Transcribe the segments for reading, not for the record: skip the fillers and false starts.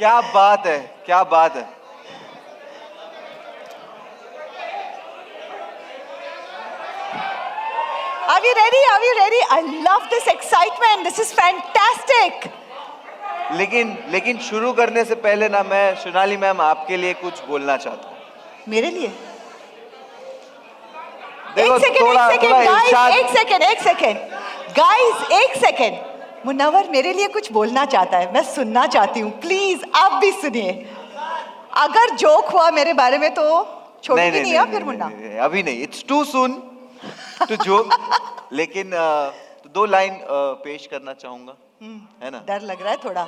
क्या बात है, क्या बात है। Are we ready? Are we ready? I love this excitement. This is fantastic. लेकिन शुरू करने से पहले ना मैं सोनाली मैम आपके लिए कुछ बोलना चाहता हूँ। मेरे लिए? देखो थोड़ा guys, एक सेकेंड, guys, एक सेकेंड। मुन्नवर मेरे लिए कुछ बोलना चाहता है, मैं सुनना चाहती हूँ, प्लीज आप भी सुनिए। अगर जोक हुआ मेरे बारे में तो छोड़ूंगी नहीं है फिर मुन्ना। अभी नहीं, it's too soon to joke. लेकिन तो 2 लाइन पेश करना चाहूंगा, है ना? डर लग रहा है थोड़ा।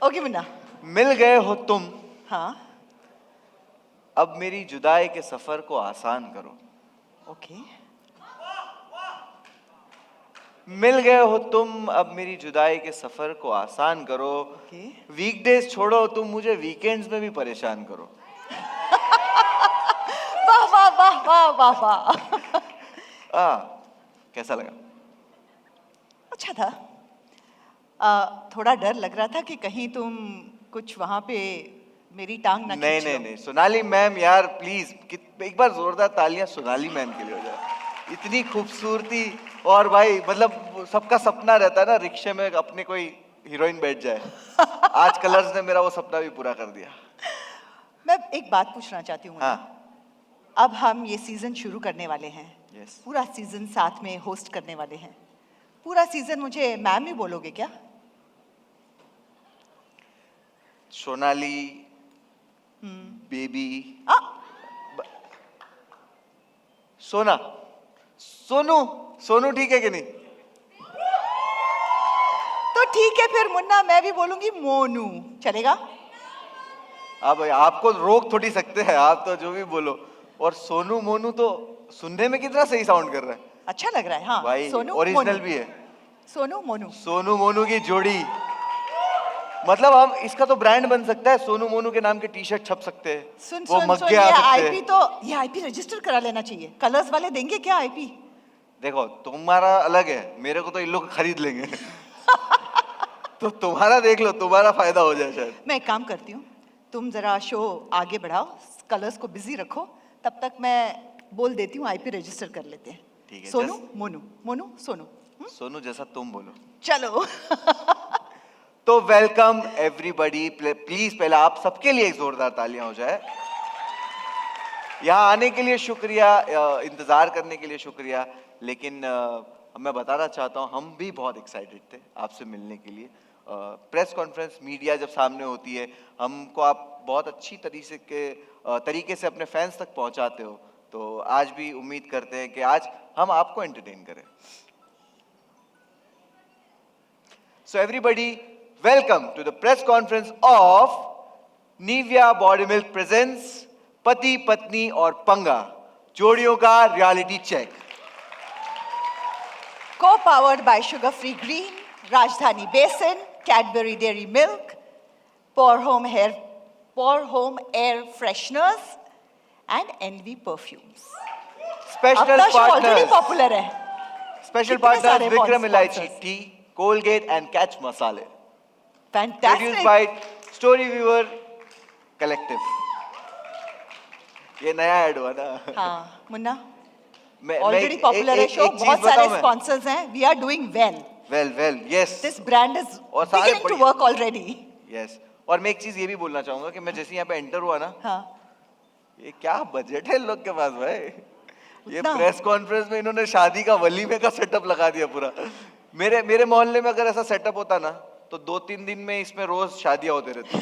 ओके मुन्ना। मिल गए हो तुम, हाँ। अब मेरी जुदाई के सफर को आसान करो। ओके। मिल गए हो तुम, अब मेरी जुदाई के सफर को आसान करो। ओके। वीकडेज छोड़ो, तुम मुझे वीकेंड्स में भी परेशान करो। वाह वाह वाह वाह वाह वाह। कैसा लगा? अच्छा था। थोड़ा डर लग रहा था कि कहीं तुम कुछ वहां पे मेरी टांग ना खींच लो। नहीं, सोनाली मैम यार प्लीज एक बार जोरदार तालियां सोनाली मैम के लिए हो जाए। इतनी खूबसूरती, और भाई मतलब सबका सपना रहता है ना रिक्शे में अपने कोई हीरोइन बैठ जाए। आज कलर्स ने मेरा वो सपना भी पूरा कर दिया। मैं एक बात पूछना चाहती हूँ। हाँ। अब हम ये सीजन शुरू करने वाले हैं। Yes. पूरा सीजन साथ में होस्ट करने वाले हैं। पूरा सीजन मुझे मैम ही बोलोगे क्या? सोनाली बेबी सोना सोनू ठीक है कि नहीं? तो ठीक है फिर मुन्ना, मैं भी बोलूंगी मोनू, चलेगा? अब आपको रोक थोड़ी सकते हैं, आप तो जो भी बोलो। और सोनू मोनू तो सुनने में कितना सही साउंड कर रहा है। अच्छा लग रहा है। हाँ भाई सोनू ओरिजिनल मोनू। भी है। सोनू मोनू की जोड़ी, मतलब हम इसका तो ब्रांड बन सकता है। सोनू मोनू के नाम के टी शर्ट छप सकते हैं। सुन वो सुन मग्गे सुन, आ ये सकते आईपी हैं। तो ये आईपी रजिस्टर करा लेना चाहिए। कलर्स वाले देंगे क्या आईपी? देखो तुम्हारा अलग है, मेरे को तो इन लोग खरीद लेंगे। तो तुम्हारा देख लो, तुम्हारा फायदा हो जाए शायद। मैं एक काम करती हूँ, तुम जरा शो आगे बढ़ाओ, कलर्स को बिजी रखो, तब तक मैं बोल देती हूँ आईपी रजिस्टर कर लेते हैं। ठीक है। सोनू मोनू, मोनू सोनू। सोनू जैसा तुम बोलो। चलो। तो वेलकम एवरीबॉडी, प्लीज पहले आप सबके लिए एक जोरदार तालियां हो जाए। यहाँ आने के लिए शुक्रिया, इंतजार करने के लिए शुक्रिया। लेकिन मैं बताना चाहता हूँ हम भी बहुत एक्साइटेड थे आपसे मिलने के लिए। प्रेस कॉन्फ्रेंस मीडिया जब सामने होती है, हमको आप बहुत अच्छी तरीके से अपने फैंस तक पहुंचाते हो। तो आज भी उम्मीद करते हैं कि आज हम आपको एंटरटेन करें। So everybody, welcome to the press conference of Nivea Body Milk presents पति पत्नी और पंगा, जोड़ियों का reality check. Co-powered by Sugar Free Green, Rajdhani Basin, Cadbury Dairy Milk, Pour Home Air Fresheners and Envy Perfumes. Special अपना show already partners, popular है। special कितने partners सारे Vikram Ilaichi sponsors. Tea, Colgate and Catch Masale. Fantastic. Produced by Story Viewer Collective. ये नया add हुआ ना? हाँ मुन्ना, मैं ऑलरेडी पॉपुलर है शो, बहुत सारे स्पॉन्सर्स हैं, we are doing well, yes. This brand is beginning to work already. Yes. और मैं एक चीज ये भी बोलना चाहूंगा कि मैं जैसे यहाँ पे एंटर हुआ ना, हाँ। ये क्या बजट है इन लोग के पास भाई। ये उतना? प्रेस कॉन्फ्रेंस में इन्होंने शादी का वलीमे का सेटअप लगा दिया पूरा। मेरे मोहल्ले में अगर ऐसा सेटअप होता ना तो 2-3 दिन में इसमें रोज शादियां होते रहती।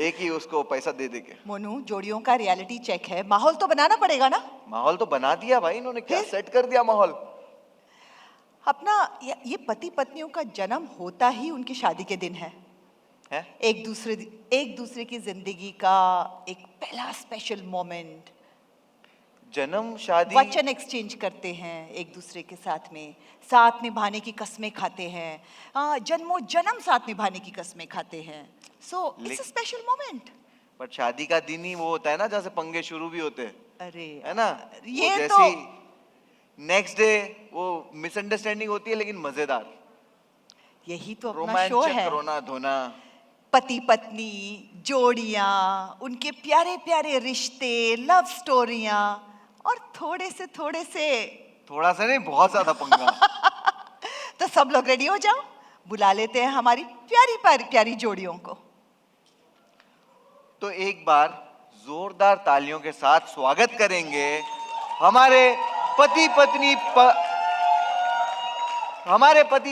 एक ही उसको पैसा दे के। मोनू, जोड़ियों का रियलिटी चेक है, माहौल तो बनाना पड़ेगा ना? माहौल तो बना दिया भाई इन्होंने, क्या सेट कर दिया माहौल। अपना ये पति पत्नियों का जन्म होता ही उनकी शादी के दिन है। एक दूसरे की जिंदगी का एक पहला स्पेशल मोमेंट। जन्म, शादी, वचन एक्सचेंज करते हैं एक दूसरे के साथ निभाने की कस्में खाते हैं, जन्मों जन्म साथ निभाने की कस्में खाते हैं। So it's a special moment. पर शादी का दिन ही वो होता है ना जहाँ से पंगे शुरू भी होते हैं। अरे है ना? ये तो नेक्स्ट डे वो मिसअंडरस्टैंडिंग होती है लेकिन मजेदार। यही तो अपना शो है। रोमांचक रोना धोना, पति पत्नी जोड़ियां, उनके प्यारे प्यारे रिश्ते, लव स्टोरियां और थोड़े से थोड़ा सा नहीं, बहुत ज्यादा पंगा। तो सब लोग रेडी हो जाओ, बुला लेते हैं हमारी प्यारी प्यारी जोड़ियों को। तो एक बार जोरदार तालियों के साथ स्वागत करेंगे हमारे पति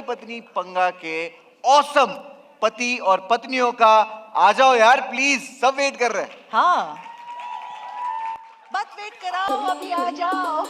पत्नी पंगा के ऑसम पति और पत्नियों का। आ जाओ यार प्लीज, सब वेट कर रहे हैं। हाँ, मत वेट कराओ, अभी आ जाओ।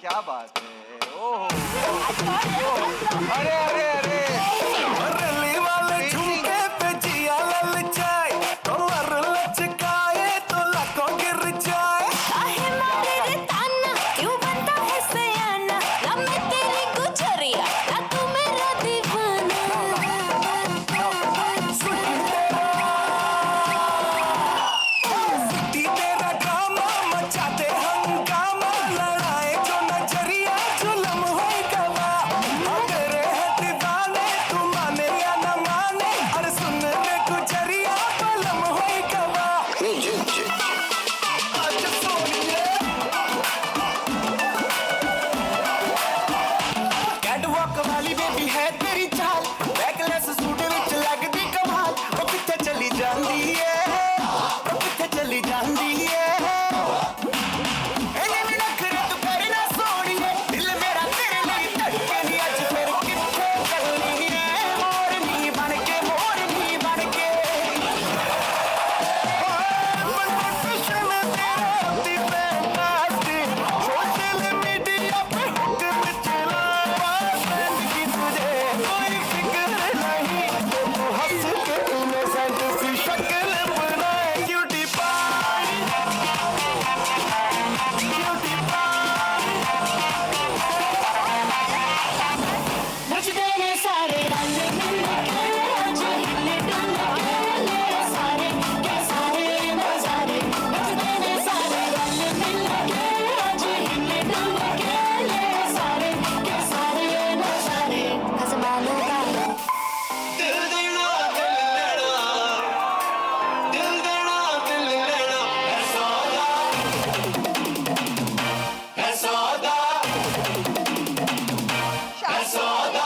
क्या बात है। ओहो, अरे अरे अरे रली वाले झुमके पे जिया ललचाए, कमर लचकाए तो लाखों गिर जाए। काहे मारे रे ताना, क्यों बनता है सयाना? ना मैं तेरी गुजरिया, ना तू मेरा दीवाना। सिटी तेरा ड्रामा मचा दे हंगामा, लड़ाए जो नजरिया जुल्म होए गवा। हम तेरे है दीवाने, तू माने या न माने, अरे सुन ले गुजरिया बलम होए गवा। आज सोनिए कैटवॉक वाली बेबी है तेरी चाल, बैकलेस सूट विच लगदी कमाल। ओ किथे चली जांदी है, ओ किथे चली जांदी है। एने भी नखरे तू करे ना सोनिए, दिल मेरा तेरे लिए धड़के नी। अज फिर किथे चलनी है, मोरनी बन के, मोरनी बन के। Competition तेरा दी फैंटास्टिक, सोशल मीडिया पे हुक चला। ट्रेंड की तुझे कोई फिक्र नहीं, तू हंस के इनोसेंट सी शक्ल बनाए। Cutie pie, cutie pie. नचते हैं सारे रंग मिल के, आज हिले डुल के सारे के सारे नजारे। नचते हैं सारे रंग मिल के, आज हिले डुल के सारे के सारे नजारे। हसमालो बालो दिल देना दिल लेना, दिल देना दिल लेना, है सौदा, है सौदा, है सौदा।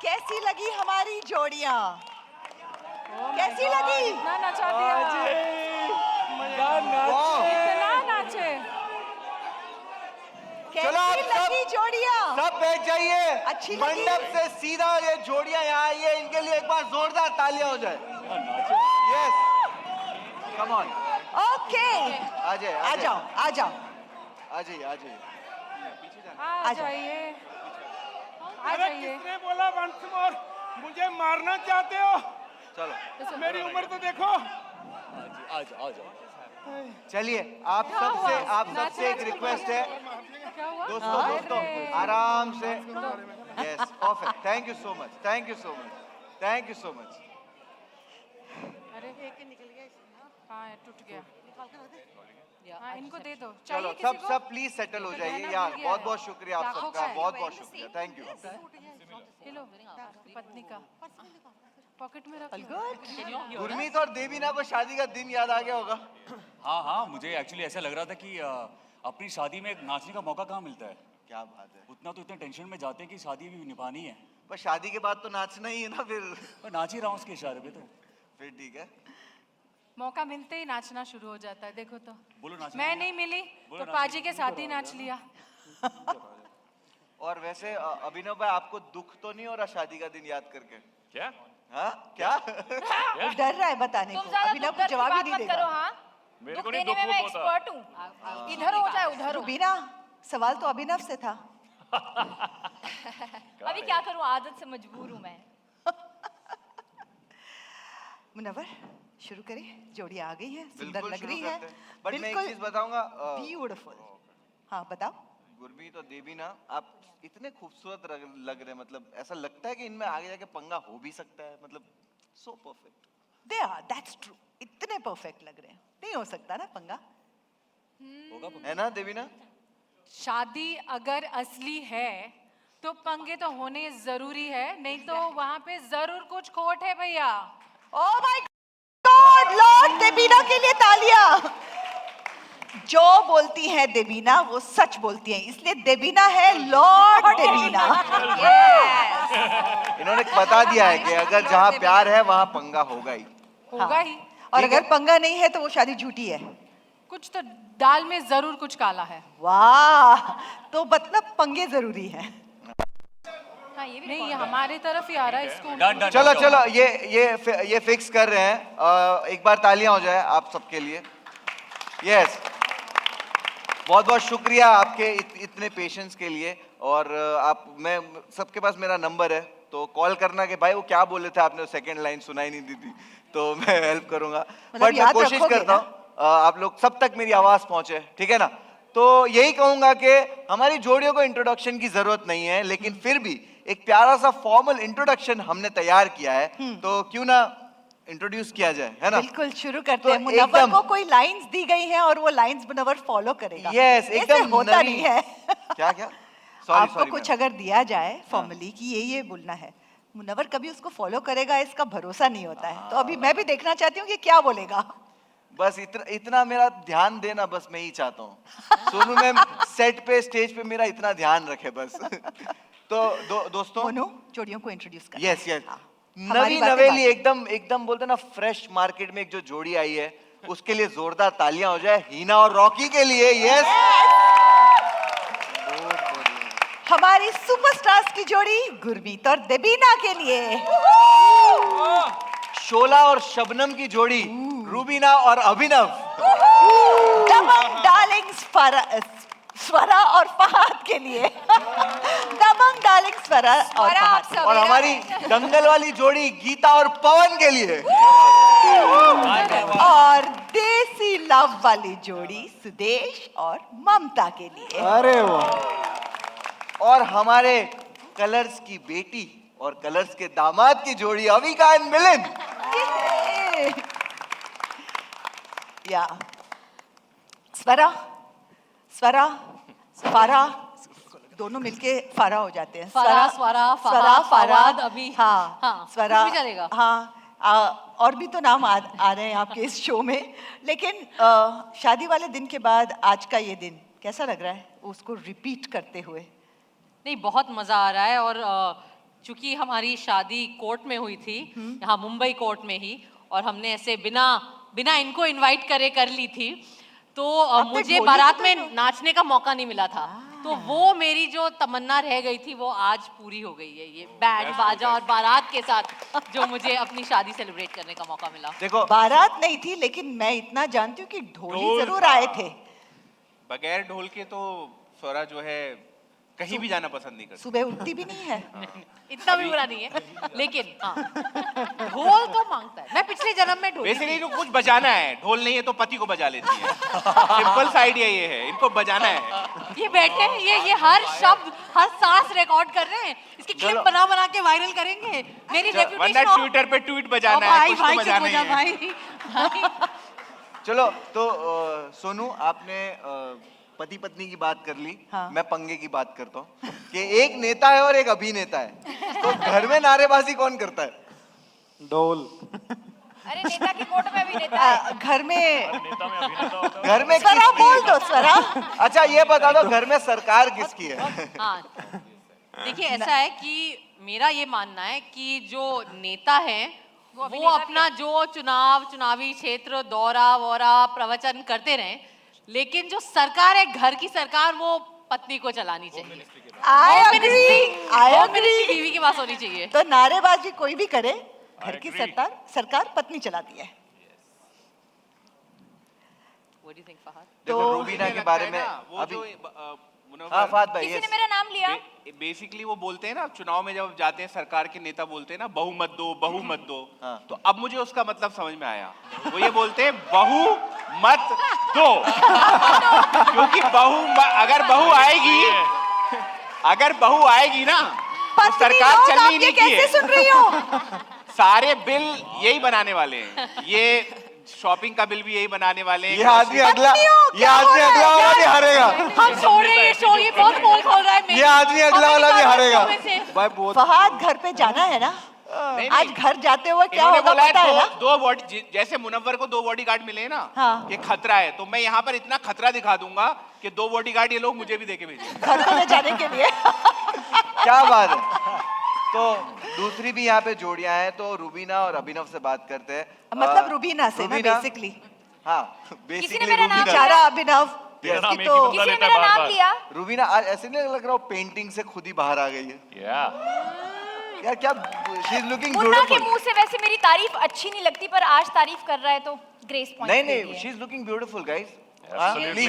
कैसी लगी हमारी जोड़ियां? कैसी लगी? इतना नचा दिया, वाह, इतना नाचे। चलो आप कैसी सब- लगी जोड़ियां? सब बैठ जाइए। अच्छी लगी? मंडप से सीधा ये जोड़ियां यहाँ आई है, इनके लिए एक बार जोरदार तालियां हो जाए। यस, कम ऑन, ओके, आ जाए आ जाओ, आ जाओ। आ जाइए, आ जाइए। आ जाइए आ अरे जाइए। किसने बोला वंस मोर? मुझे मारना चाहते हो? चलो मेरी उम्र तो देखो। चलिए आप क्या हुआ? सबसे एक नाचना रिक्वेस्ट शुरू है क्या हुआ? दोस्तों अरे। आराम से yes perfect thank you so much thank you so much अरे हाँ टूट गया। हाँ इनको दे दो। चलो चाहिए किसी को? सब प्लीज सेटल हो तो जाइए गहना यार गिर गया बहुत है। बहुत शुक्रिया आप लाखों सबका का है। बहुत शुक्रिया थैंक यू ये लो पत्नी का पॉकेट में रख लो। गुरमीत और देवीना को शादी का दिन याद आ गया होगा हाँ हाँ मुझे एक्चुअली ऐसा लग रहा था कि अपनी शादी में एक नाचने का मौका कहाँ मिलता है। क्या बात है उतना तो इतने टेंशन में जाते हैं कि शादी भी निभानी है, पर शादी के बाद तो नाचना ही है ना फिर पर नाच ही रहा हूँ उसके इशारे पे। तो फिर ठीक है मौका मिलते ही नाचना शुरू हो जाता है। देखो तो बोलो नाच। मैं नहीं मिली बोलो तो नाचो। पाजी के साथ ही नाच लिया। और वैसे अभिनव भाई आपको दुख तो नहीं हो रहा शादी का दिन याद करके क्या? हाँ क्या वो डर रहा है बताने तुम को, ज्यादा अभिनव दुख को दर्द की जवाब ही बात नहीं मत करो। देगा। हाँ मेरे दुख को नहीं देने में दुख मैं होता। एक्सपर्ट हूँ। इधर हो जाए उधर हो। रुबीना सवाल तो अभिनव से था। अभी क्या करूँ, आदत से मजबूर हूँ मैं। मुनव्वर शुरू करें, जोड़ी आ गई है, सुंदर बिल्कुल लग शुरू रही है, करते हैं बट मैं एक चीज बताऊंगा ब्यूटीफुल। हाँ बताओ। गुरमीत और देवीना आप इतने खूबसूरत लग रहे हैं मतलब ऐसा लगता है कि इनमें आगे जाके पंगा हो भी सकता है मतलब so perfect they are, that's true, इतने परफेक्ट लग रहे हैं, नहीं हो सकता ना पंगा। है ना देवीना शादी अगर असली है तो पंगे तो होने जरूरी है, नहीं तो वहाँ पे जरूर कुछ खोट है भैया। Oh my God, Lord Devina के लिए तालियां। जो बोलती है देवीना वो सच बोलती है, इसलिए देवीना है लॉर्ड देवीना। इन्होंने बता दिया है कि अगर जहाँ प्यार है वहाँ पंगा होगा ही होगा ही। और ठीक अगर है। पंगा नहीं है तो वो शादी झूठी है। कुछ तो दाल में जरूर कुछ काला है। वाह, तो मतलब पंगे जरूरी है। हाँ ये भी नहीं ये हमारे तरफ ही आ रहा है, इसको डन डन। चलो चलो ये फिक्स कर रहे हैं एक बार तालियां हो जाए आप सबके लिए यस बहुत बहुत शुक्रिया आपके इतने पेशेंस के लिए और आप मैं सबके पास मेरा नंबर है तो कॉल करना कि भाई वो क्या बोले थे आपने सेकंड लाइन सुनाई नहीं दी थी तो मैं हेल्प करूंगा मतलब बट मैं याद कोशिश रखोगे करता हूँ आप लोग सब तक मेरी आवाज पहुंचे ठीक है ना तो यही कहूंगा कि हमारी जोड़ियों को इंट्रोडक्शन की जरूरत नहीं है लेकिन फिर भी एक प्यारा सा फॉर्मल इंट्रोडक्शन हमने तैयार किया है तो क्यों ना इंट्रोड्यूस किया जाए है ना बिल्कुल शुरू करते तो हैं। मुनव्वर एकदम- को कोई लाइंस दी गई हैं और वो लाइंस मुनव्वर फॉलो करेगा। यस ऐसे एकदम होता नवीन- नहीं है। क्या क्या सॉरी आपको सॉरी कुछ अगर दिया जाए फॉर्मली कि ये बोलना है, मुनव्वर कभी उसको फॉलो करेगा इसका भरोसा नहीं होता है। तो अभी मैं भी देखना चाहती हूँ कि क्या बोलेगा। बस इतना मेरा ध्यान देना बस मैं ही चाहता हूँ सोनू मैम सेट पे स्टेज पे मेरा इतना ध्यान रखे बस तो दोस्तों मोनू जोड़ियों को इंट्रोड्यूस कर। यस यस हमारी नवी बातें नवेली बातें। एकदम एकदम बोलते ना फ्रेश मार्केट में एक जो जोड़ी आई है उसके लिए जोरदार तालियां हो जाए हीना और रॉकी के लिए यस हमारी सुपरस्टार्स की जोड़ी गुरमीत और देबीना के लिए। शोला और शबनम की जोड़ी रूबीना और अभिनव दबंग डार्लिंग्स स्वरा और फहद के लिए। दबंग डार्लिंग स्वरा और स्वरा आप फहद। सब और हमारी दंगल वाली जोड़ी गीता और पवन के लिए और देसी लव वाली जोड़ी सुदेश और ममता के लिए। अरे वाह और हमारे कलर्स की बेटी और कलर्स के दामाद की जोड़ी अविका एंड मिलिंद या स्वरा स्वरा फारा दोनों मिलके फारा हो जाते हैं। फारा, स्वरा, फहद, फवाद, अभी। हाँ हाँ, स्वरा कुछ भी चलेगा। हाँ और भी तो नाम आ रहे हैं आपके इस शो में। लेकिन शादी वाले दिन के बाद आज का ये दिन कैसा लग रहा है उसको रिपीट करते हुए? नहीं बहुत मज़ा आ रहा है और चूंकि हमारी शादी कोर्ट में हुई थी यहाँ मुंबई कोर्ट में ही और हमने ऐसे बिना बिना इनको इनवाइट करे कर ली थी तो अब तो मुझे ढोली बारात तो में तो- नाचने का मौका नहीं मिला था तो वो मेरी जो तमन्ना रह गई थी वो आज पूरी हो गई है ये बैंड बाजा और बारात के साथ जो मुझे अपनी शादी सेलिब्रेट करने का मौका मिला। देखो बारात नहीं थी लेकिन मैं इतना जानती हूँ कि ढोली ढोल जरूर था। आए थे। बगैर ढोल के तो स्वरा जो है कहीं भी जाना पसंद नहीं करती। सुबह उठती भी नहीं है। इतना भी बुरा नहीं है, लेकिन हाँ ढोल तो मांगता है। मैं पिछले जन्म में ढोल बेसिकली इनको कुछ बजाना है, ढोल नहीं है तो पति को बजा लेती है। सिंपल सा आइडिया ये है, इनको बजाना है। ये बैठे हैं, ये हर शब्द हर सांस रिकॉर्ड कर रहे हैं, इसकी क्लिप बना बना के वायरल करेंगे। मेरी वरना रेपुटेशन ट्विटर पे ट्वीट बजाना है, भाई कुछ तो भाई बजाना चुप ही हो जा है। भाई। चलो तो सोनू आपने पति पत्नी की बात कर ली। हाँ। मैं पंगे की बात करता हूँ कि एक नेता है और एक अभिनेता है, तो घर में नारेबाजी कौन करता है? ढोल। अरे नेता की कोर्ट में भी नेता है। घर में घर में स्वरा बोल दो स्वरा। अच्छा ये बता दो घर में सरकार किसकी है? हाँ देखिए ऐसा है कि मेरा ये मानना है कि जो नेता है वो अपना जो चुनावी क्षेत्र दौरा वौरा प्रवचन करते रहें, लेकिन जो सरकार है घर की सरकार वो पत्नी को चलानी चाहिए। I home agree, ministry I home agree। Ministry बीवी के पास होनी चाहिए। तो नारेबाजी कोई भी करे, घर की सरकार पत्नी चलाती है। What do you think, Fahad? देखो रूबीना के बारे में वो अभी जो हाँ फात भाई किसी ने yes। मेरा नाम लिया? बेसिकली वो बोलते हैं ना, चुनाव में जब जाते हैं सरकार के नेता बोलते हैं ना बहु मत दो, बहु मत दो। हाँ। तो अब मुझे उसका मतलब समझ में आया। वो ये बोलते हैं बहु मत दो, क्योंकि अगर बहू आएगी ना तो सरकार चलनी नहीं कैसे सुन रही हो? सारे बिल यही बनाने वाले हैं, ये शॉपिंग का बिल भी यही बनाने वाले हैं। ये आदमी अगला वाला भी हारेगा। हम छोड़ रहे हैं ये शो, ये बहुत पोल खोल रहा है। ये आदमी अगला वाला भी हारेगा। भाई बहुत फहद घर पे जाना है ना? नहीं, आज घर जाते हुए क्या इन्होंने होगा बोला है पता है ना? दो बॉडी, जैसे मुनव्वर को 2 बॉडीगार्ड मिले हैं ना, हाँ। ये खतरा है, तो मैं यहाँ पर इतना खतरा दिखा दूंगा कि 2 बॉडीगार्ड ये लोग मुझे भी देके भेजेंगे। घर को ले जाने के लिए। क्या बात है। तो दूसरी भी यहाँ पे जोड़ियां हैं, तो रूबीना और अभिनव से बात करते हैं। मतलब रूबीना से ना बेसिकली। हाँ किसी ने मेरा नाम बेचारा अभिनव। तेरा नाम इसकी एक ही तो बंदा किसी ने लेता है मेरा नाम बार-बार। लिया? रूबीना आज ऐसे नहीं लग रहा हो पेंटिंग से खुद ही बाहर आ गई है यार? क्या शी इज लुकिंग मुन्ना के ब्यूटीफुल। मुंह से वैसे मेरी तारीफ अच्छी नहीं लगती, पर आज तारीफ कर रहा है तो ग्रेस पॉइंट नहीं दे नहीं दिए। She is looking beautiful guys. Absolutely.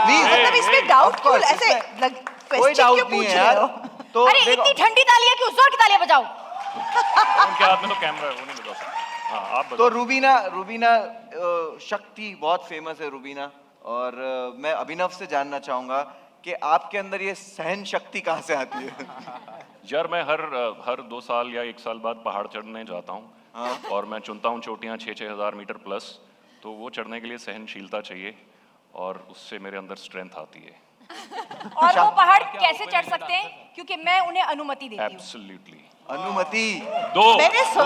Please मतलब इसमें डाउट क्यों ऐसे कोई क्वेश्चन क्यों डाउट नहीं पूछ है रहे यार। हो? तो अरे देखो, इतनी ठंडी तालियां क्यों? जोर की तालियां बजाओ। उनके हाथ में तो कैमरा है, वो नहीं बता सकते। हाँ आप तो बताओ। रूबीना शक्ति बहुत फेमस है रूबीना, और मैं अभिनव से जानना चाहूंगा कि आपके अंदर ये सहन शक्ति कहाँ से आती है? यार मैं हर 2 साल या 1 साल बाद पहाड़ चढ़ने जाता हूँ, और मैं चुनता हूँ चोटियाँ 6-6 हज़ार मीटर प्लस। तो वो चढ़ने के लिए सहनशीलता चाहिए, और उससे मेरे अंदर स्ट्रेंथ आती है। और वो पहाड़ कैसे चढ़ सकते हैं? क्योंकि मैं उन्हें अनुमति देती हूँ। एब्सोल्युटली। अनुमति। दो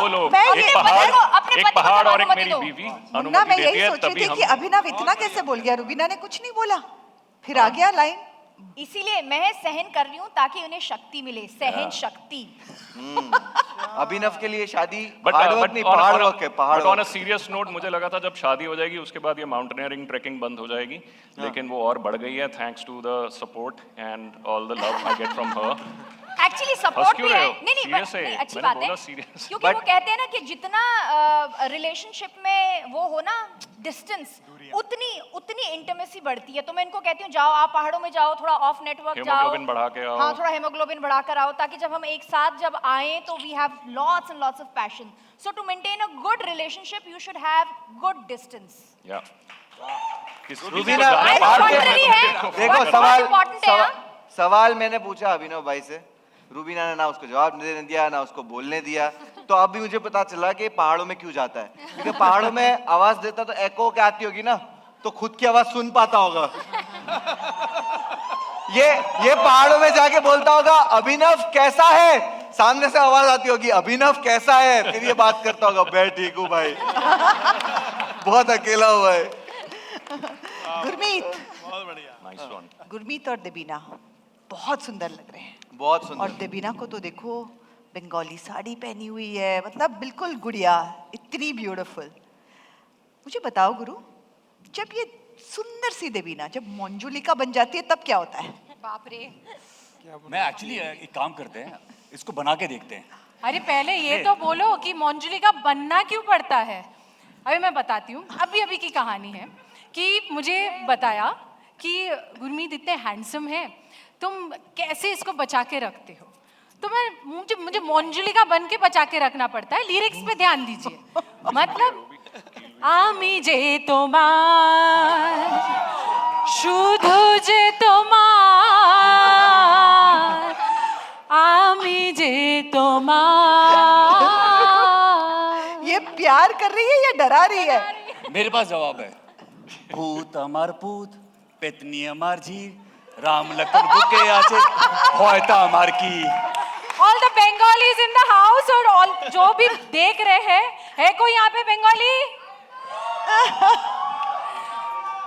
लोग, मैं एक ये अपने पति को पहाड़ और एक अनुमति मेरी दो। बीवी मुन्ना अनुमति मैं देती यही है, सोच रही तभी थी कि हम। अभिनव इतना कैसे बोल गया? रूबीना ने कुछ नहीं बोला, फिर आ गया लाइन। इसीलिए मैं सहन कर रही हूँ ताकि उन्हें शक्ति मिले, सहन शक्ति। अभिनव के लिए शादी बट हार्ड वर्क नहीं, पहाड़ वर्क है, पहाड़ on a work. Serious note मुझे लगा था जब शादी हो जाएगी उसके बाद ये माउंटेनियरिंग ट्रैकिंग बंद हो जाएगी, लेकिन वो और बढ़ गई है thanks to the support and all the love I get from her. Actually support क्यों भी रहे है। हो? नहीं Serious है, नहीं अच्छी मैंने बात है, बोला serious। क्योंकि वो कहते हैं ना कि जितना रिलेशनशिप में वो हो ना डिस्टेंस, उतनी इंटीमेसी बढ़ती है। तो मैं इनको कहती हूँ जाओ आप पहाड़ों में जाओ, थोड़ा ऑफ नेटवर्क जाओ, हेमोग्लोबिन बढ़ा के आओ। हाँ थोड़ा हेमोग्लोबिन बढ़ा कर आओ, ताकि जब हम एक साथ जब आए तो we have lots and lots of passion. So to maintain a good relationship you should have good distance. या रूबीना Guys, पहाड़ पे- contrary है। देखो बहुत सवाल important है, सवाल मैंने पूछा अभिनव भाई से, रूबीना ने ना उसको जवाब देने दिया ना उसको बोलने दिया। तो अब भी मुझे पता चला कि पहाड़ों में क्यों जाता है, क्योंकि पहाड़ों में आवाज देता तो एको क्या आती होगी ना, तो खुद की आवाज सुन पाता होगा। ये पहाड़ों में जाके बोलता होगा अभिनव कैसा है, सामने से आवाज आती होगी अभिनव कैसा है, फिर ये बात करता होगा मैं ठीक हूँ भाई। बहुत अकेला हुआ है। Gurmeet, nice one. गुरमीत और देबीना बहुत सुंदर लग रहे हैं। बहुत और सुंदर। देबीना को तो देखो बंगाली साड़ी पहनी हुई है, मतलब बिल्कुल गुड़िया, इतनी ब्यूटीफुल। मुझे बताओ गुरु, जब ये सुंदर सी देबीना जब मंजुलिका बन जाती है तब क्या होता है? बाप रे। मैं एक्चुअली एक काम करते हैं, इसको बना के देखते हैं। अरे पहले ये तो बोलो कि मंजुलिका बनना क्यों पड़ता है। अभी मैं बताती हूँ, अभी की कहानी है कि मुझे बताया कि गुरमीत इतने हैंडसम है, तुम कैसे इसको बचा के रखते हो? तो मुझे मंजुलिका बन के बचा के रखना पड़ता है। लिरिक्स पे ध्यान दीजिए। मतलब আমি যে তোমার শুধু যে তোমার আমি যে তোমার। ये प्यार कर रही है या डरा रही है? मेरे पास जवाब है। भूत अमर पूत पेतनी अमर जी राम लखन बुके आचे होयता अमर की। All the Bengalis in the house और ऑल जो भी देख रहे हैं, है कोई यहाँ पे बंगाली?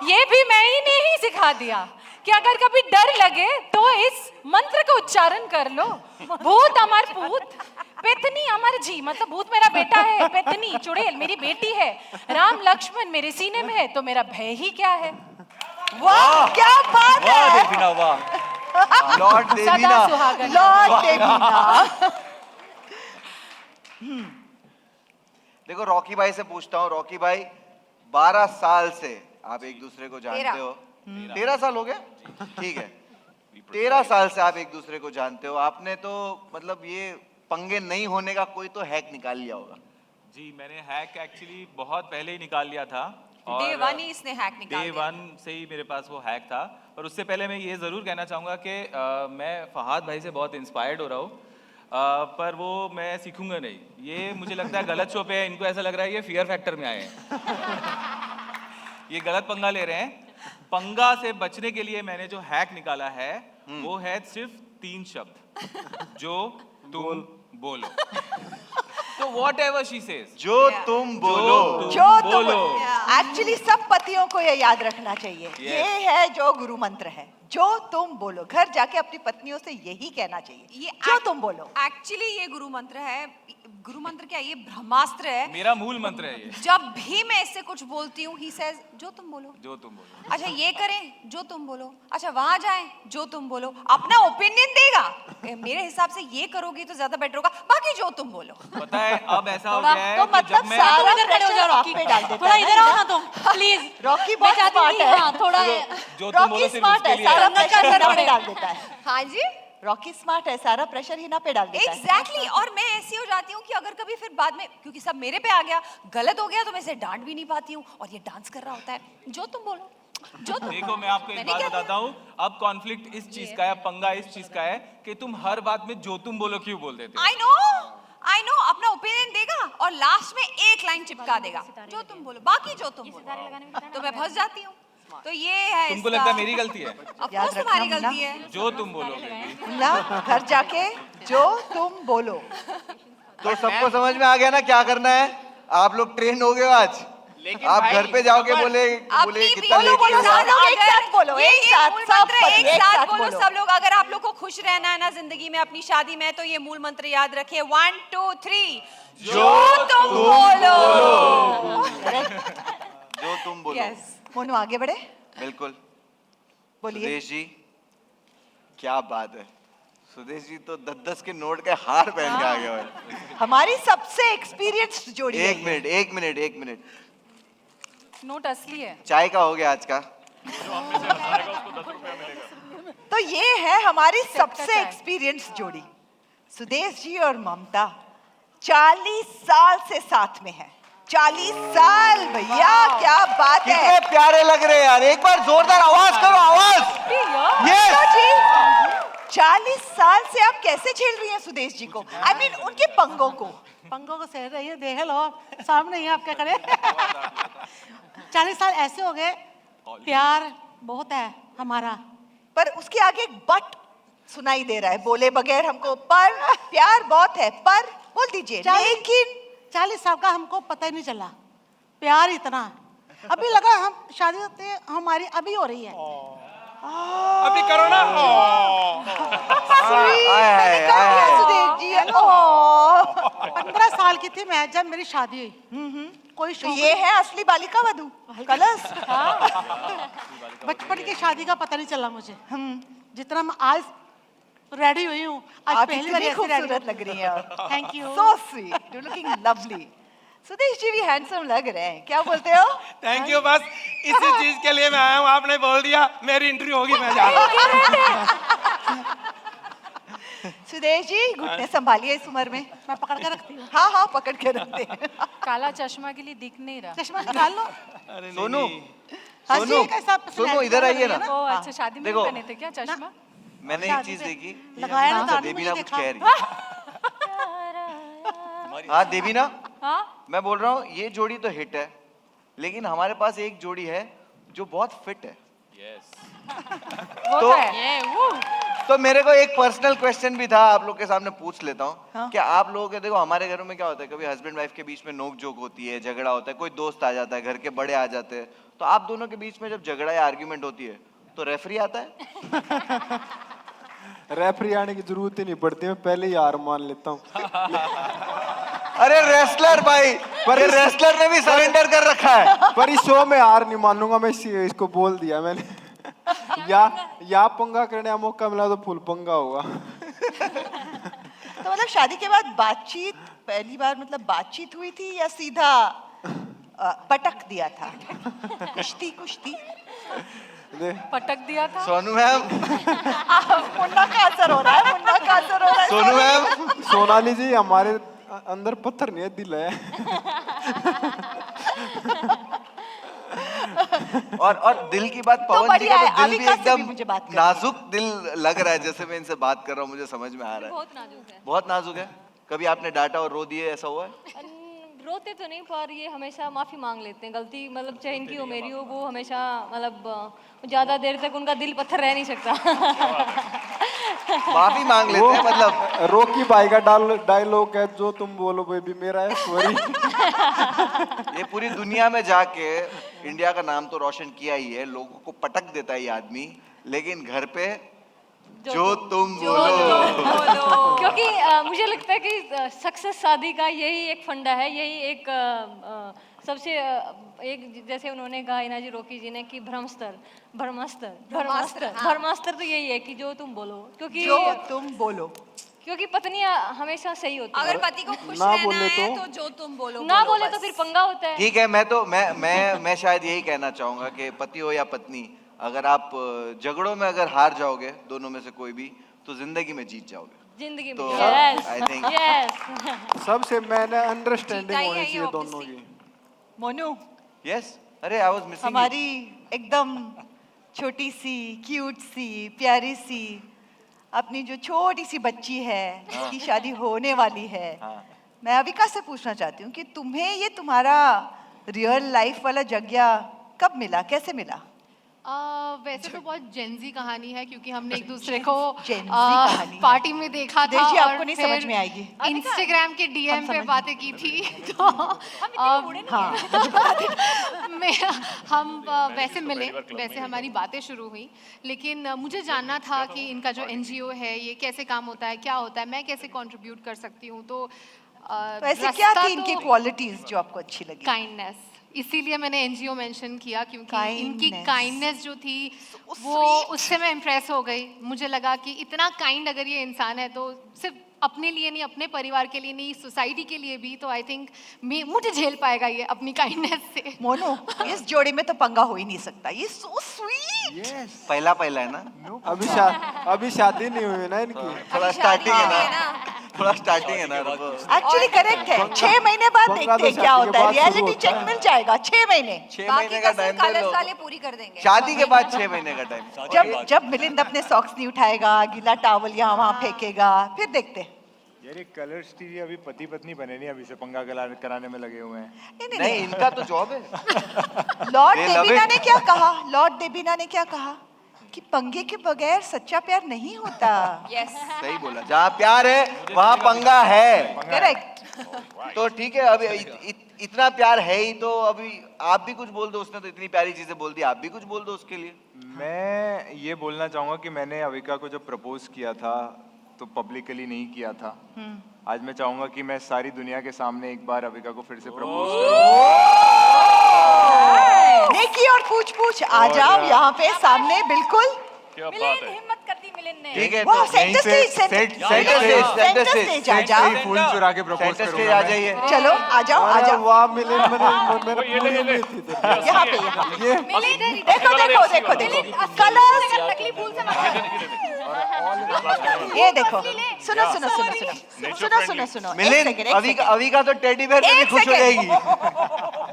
ये भी मैं ही ने ही सिखा दिया कि अगर कभी डर लगे तो इस मंत्र का उच्चारण कर लो। भूत अमर पूत पेतनी अमर जी, मतलब भूत मेरा बेटा है, पेतनी चुड़ैल मेरी बेटी है, राम लक्ष्मण मेरे सीने में है, तो मेरा भय ही क्या है? वाह क्या बात वाह है। देवीना वाह। लॉर्ड सदा देवीना, सुहागन। लॉर्ड देवीना। देखो रॉकी भाई से पूछता हूँ। रॉकी भाई 12 साल से आप एक दूसरे को जानते हो। 13 साल हो गए? ठीक है, 13 साल से आप एक दूसरे को जानते हो। आपने तो मतलब ये पंगे नहीं होने का कोई तो हैक निकाल लिया होगा। जी मैंने हैक एक्चुअली बहुत पहले ही निकाल लिया था। Day one ही इसने हैक निकाल डे दिया। 1 से ही मेरे पास वो हैक था। और उससे पहले मैं ये ज़रूर कहना चाहूँगा कि मैं फहाद भाई से बहुत इंस्पायर्ड हो रहा हूँ, पर वो मैं सीखूंगा नहीं। ये मुझे लगता है गलत शो पे है। इनको ऐसा लग रहा है ये फियर फैक्टर में आए हैं। ये गलत पंगा ले रहे हैं। पंगा से बचने के लिए मैंने जो हैक निकाला है वो है सिर्फ 3 शब्द, जो तुम बोलो। तो वॉट एवर शी सेज, जो तुम बोलो, जो तुम बोलो। एक्चुअली सब पतियों को ये याद रखना चाहिए। ये है जो गुरु मंत्र है, जो तुम बोलो। घर जाके अपनी पत्नियों से यही कहना चाहिए, ये जो तुम बोलो। एक्चुअली ये गुरु मंत्र है। गुरु मंत्र क्या, ये ब्रह्मास्त्र है। मेरा मूल मंत्र है ये। जब भी मैं इससे कुछ बोलती हूँ, ही सेज जो तुम बोलो। जो तुम बोलो। अच्छा ये करें, जो तुम बोलो। अच्छा वहां जाएं, जो तुम बोलो। अपना ओपिनियन देगा, मेरे हिसाब से ये करोगी तो ज्यादा बेटर होगा, बाकी जो तुम बोलो। पता है अब ऐसा हो थोड़ा गया है तो कि मतलब जब मैं सारा इधर खड़े हो जाओ प्रेशर आप रॉकी, पे डाल देता थोड़ा है इधर ना? आओ ना तुम प्लीज। रॉकी मैं बहुत चाहती स्मार्ट हूँ कि है। हाँ थोड़ा जो तुम रॉकी बोलो सिर्फ स्मार्ट उसके है, लिए सारा है। प्रेशर हिना पे डाल देता है। हाँ जी रॉकी स्मार्ट है, सारा प्रेशर हिना पे डाल देता है। एग्जैक्टली और मैं ऐसी हो जाती हूँ कि अगर कभी फिर बाद में, क्योंकि सब मेरे पे आ गया, गलत हो गया तो मैं इसे डांट भी नहीं पाती हूँ। और ये डांस कर रहा होता है, जो तुम बोलो, जो तुम देखो बोलो। मैं आपको एक मैंने बात क्या बताता हूँ। अब कॉन्फ्लिक्ट इस चीज का है, पंगा इस चीज का है कि तुम हर बात में जो तुम बोलो क्यों बोल देते हो। आई नो अपना ओपिनियन देगा और लास्ट में एक लाइन चिपका देगा, जो तुम बोलो, बाकी जो तुम बोलो। तो मैं फंस जाती हूँ। तो ये है तुमको इसका- लगता है मेरी गलती है? Of याद course तुम्हारी रखना गलती है। जो तुम बोलोगे। ना घर जाके जो तुम बोलो। तो सबको समझ में आ गया ना क्या करना है? आप लोग ट्रेन हो गए हो आज। लेकिन आप भाई, घर पे जाओगे, अपन- बोले अपनी कितना बोलो, लेट बोलो, हुआ। साथ लोग एक साथ बोलो, ये एक साथ, मूल सब मंत्र पति, एक एक साथ साथ बोलो बोलो। सब लोग। अगर आप लोग को खुश रहना है ना जिंदगी में, अपनी शादी में, तो ये मूल मंत्र याद रखिए। 1 2 3 जो तुम बोलो। जो तुम बोलो। यस मोनू आगे बढ़े, बिल्कुल। बोलिए। सुदेश जी क्या बात है। सुदेश जी तो 10-10 के नोट के हार पहन के आ गए भाई। हमारी सबसे एक्सपीरियंस्ड जोड़ी है एक ये। मिनट, एक मिनट, एक मिनट। नोट असली है। चाय का हो गया आज का। तो ये है हमारी सबसे एक्सपीरियंस्ड जोड़ी, सुदेश जी और ममता। 40 साल से साथ में है। 40 साल भैया, क्या बात है। कितने प्यारे लग रहे हैं यार। एक बार जोरदार आवाज करो, आवाज। Yes! जी 40 साल से आप कैसे झेल रही हैं सुदेश जी को? आई मीन उनके पंगों को। पंगों को सह रही है, देख लो सामने ही आप क्या करें। 40 साल ऐसे हो गए, प्यार बहुत है हमारा, पर उसके आगे एक बट सुनाई दे रहा है, बोले बगैर हमको। पर प्यार बहुत है, पर बोल दीजिए। लेकिन 40 साल का हमको पता ही नहीं चला, प्यार इतना है। अभी लगा हम शादी होते हमारी अभी हो रही है। अभी करो ना। सुदेश जी 15 साल की थी मैं जब मेरी शादी हुई। कोई तो शौक ये है असली बालिका वधू कलश। बचपन की शादी का पता नहीं चला मुझे। जितना मैं आज रेडी हुई हूँ, आज आप पहली बार इतनी ऐसे रेडी खूबसूरत लग रही हैं। Thank you. So sweet, you looking lovely. Sudesh ji भी हैंडसम लग रहे हैं, क्या बोलते हो? Thank you. बस इसी चीज के लिए मैं आया हूँ। आपने बोल दिया मेरी इंटरव्यू होगी, मैं जा रहा हूँ। सुदेश जी घुटने संभालिए इस उम्र में। मैं पकड़ के रखती हूँ। हाँ हाँ पकड़ के रखते हैं। काला चश्मा के लिए दिख नहीं रहा। चश्मा निकाल लो। सोनू हाँ सोनू जी, कैसा सोनू इधर आइए ना। ओ अच्छा, शादी में देखो। नहीं पहने थे क्या चश्मा? मैंने एक चीज देखी, लगाया ना, दादी देवीना मुझे कुछ देखा। कह रही है। हाँ देवीना, हाँ मैं बोल रहा हूँ ये जोड़ी तो हिट है, लेकिन हमारे पास एक जोड़ी है जो बहुत फिट है। वो तो- है ये वो तो मेरे को एक पर्सनल क्वेश्चन भी था, आप लोग के सामने पूछ लेता हूँ। हाँ। कि आप लोगों के, देखो हमारे घरों में क्या होता है, कभी हस्बैंड वाइफ के बीच में नोक जोक होती है, झगड़ा होता है, कोई दोस्त आ जाता है, घर के बड़े आ जाते हैं, तो आप दोनों के बीच में जब झगड़ा या आर्ग्यूमेंट होती है तो रेफरी आता है? रेफरी आने की जरूरत ही नहीं पड़ती, मैं पहले ही हार मान लेता हूँ। अरे रेसलर भाई, पर रेसलर ने भी सरेंडर कर रखा है। पर इस शो में हार नहीं मानूंगा मैं, इसको बोल दिया मैंने। या पंगा करने का मौका मिला तो फुल पंगा होगा। तो मतलब शादी के बाद बातचीत पहली बार मतलब बातचीत हुई थी या सीधा पटक दिया था? कुश्ती कुश्ती पटक दिया था। सोनू मैम, मुन्ना का असर हो रहा है, मुन्ना का असर हो रहा है। सोनू मैम, सोनाली जी हमारे अंदर पत्थर नहीं है, दिल है। और दिल की बात, पवन जी बढ़िया का है, तो दिल भी अविका से भी एकदम मुझे बात करनी है। नाजुक दिल लग रहा है, जैसे मैं इनसे बात कर रहा हूँ मुझे समझ में आ रहा है। बहुत नाजुक है। बहुत नाजुक है। कभी आपने डांटा और रो दिए, ऐसा हुआ है? रोते तो नहीं, पर ये हमेशा माफी मांग लेते हैं। गलती मतलब चाहे इनकी हो मेरी हो, वो हमेशा मतलब ज्यादा देर तक उनका दिल पत्थर रह नहीं सकता। माफी मांग लेते हैं मतलब। रॉकी भाई का डायलॉग है, जो तुम बोलो बेबी मेरा है, सॉरी। ये पूरी दुनिया में जाके इंडिया का नाम तो रोशन किया ही है, लोगों को पटक देता है ये आदमी, लेकिन घर पे जो तुम बोलो। क्योंकि मुझे लगता है कि सक्सेस शादी का यही एक फंडा है, यही एक सबसे एक, जैसे उन्होंने कहा इना जी रोकी जी ने, कि भ्रमस्तर भ्रमास्त्र तो यही है कि जो तुम बोलो। क्योंकि जो तुम बोलो, क्योंकि पत्नियां हमेशा सही होती है। अगर पति को खुश ना रहना बोले है तो? तो जो तुम बोलो ना बोलो बोले बस। तो फिर पंगा होता है। ठीक है, मैं शायद यही कहना चाहूंगा कि पति हो या पत्नी, अगर आप झगड़ों में अगर हार जाओगे दोनों में से कोई भी, तो जिंदगी में जीत जाओगे। जिंदगी में तो यस I think- यस सबसे मैंने अंडरस्टैंडिंग जीता ही होनी है ये चाहिए दोनों obviously। की। मोनू यस। अरे आई वाज मिसिंग हमारी एकदम छोटी सी क्यूट सी प्यारी सी अपनी जो छोटी सी बच्ची है जिसकी शादी होने वाली है, मैं अविका से पूछना चाहती हूँ कि तुम्हें ये तुम्हारा रियल लाइफ वाला जगह कब मिला, कैसे मिला? वैसे तो बहुत जेंजी कहानी है, क्योंकि हमने एक दूसरे को जेंजी कहानी है। पार्टी में देखा था देखिए, और आपको नहीं फिर समझ में आएगी। इंस्टाग्राम के डीएम हम पे समझ- बातें की थी। तो हम वैसे मिले, वैसे हमारी बातें शुरू हुई, लेकिन मुझे जानना था कि इनका जो एनजीओ है ये कैसे काम होता है, क्या होता है, मैं कैसे कंट्रीब्यूट कर सकती हूँ। तो तो ऐसे क्या थी इनकी क्वालिटीज जो आपको अच्छी लगी? काइंडनेस, इसीलिए मैंने एनजीओ मेंशन किया, क्योंकि इनकी Kindness. काइंडनेस जो थी वो उससे मैं इम्प्रेस हो गई। मुझे लगा कि इतना काइंड अगर ये इंसान है तो सिर्फ अपने लिए नहीं, अपने परिवार के लिए नहीं, सोसाइटी के लिए भी, तो आई थिंक मुझे झेल पाएगा ये अपनी काइंडनेस से। मोनू, इस जोड़ी में तो पंगा हो ही नहीं सकता, ये सो स्वीट। पहला है ना, अभी शादी नहीं हुई ना इनकी। थोड़ा स्टार्टिंग है ना, थोड़ा स्टार्टिंग है ना। एक्चुअली करेक्ट है, 6 महीने बाद पंगा देखते तो हैं क्या शादी के होता है, बाद शुरू रियलिटी होता चेक है। मिल जाएगा 6 महीने। 6 बाकी महीने का कसम टाइम दे कलर लो, साले पूरी कर देंगे। शादी के बाद 6 महीने का टाइम। जब मिलिंद अपने सॉक्स नहीं उठाएगा, गीला टॉवल यहाँ वहाँ फेंकेगा, फिर देखते हैं। यार ये कलर स्टील अभी पति पत्नी बने नहीं, अभी से पंगा कराने में लगे हुए हैं। नहीं, इनका तो जॉब है। Lord They love Debina it. ने क्या कहा? लॉर्ड देबीना ने क्या कहा? कि पंगे के बगैर सच्चा प्यार नहीं होता। यस सही बोला, जहाँ प्यार है वहाँ पंगा है। करेक्ट। तो ठीक है, अभी इतना प्यार है ही तो अभी आप भी कुछ बोल दो। उसने तो इतनी प्यारी चीजें बोल दी, आप भी कुछ बोल दो उसके लिए। मैं ये बोलना चाहूंगा कि मैंने अविका को जब प्रपोज किया था तो पब्लिकली नहीं किया था। आज मैं चाहूंगा कि मैं सारी दुनिया के सामने एक बार अविका को फिर से प्रपोज नेकी और पूछ पूछ आ जाओ यहाँ पे सामने, बिल्कुल। क्या बात मिलिंद है। हिम्मत कर दी मिलिंद ने। ठीक है, वाह, तो सेंटर स्टेज, सेंटर स्टेज आ जाओ। फूल चुरा के प्रपोज सेंटर स्टेज करूंगा आ मैं। जाइए। चलो आ जाओ आ अरे जाओ। वाह मिले मैंने ये ले, ये ले। यहाँ पे यहाँ पे। ये देखो देखो देखो देखो कलर्स। नकली फूल से मत ये देखो सुनो सुनो सुनो सुनो सुनो सुनो सुनो। मिलिंद, अभी का तो टेडी बेयर में भी खुश हो जाएगी।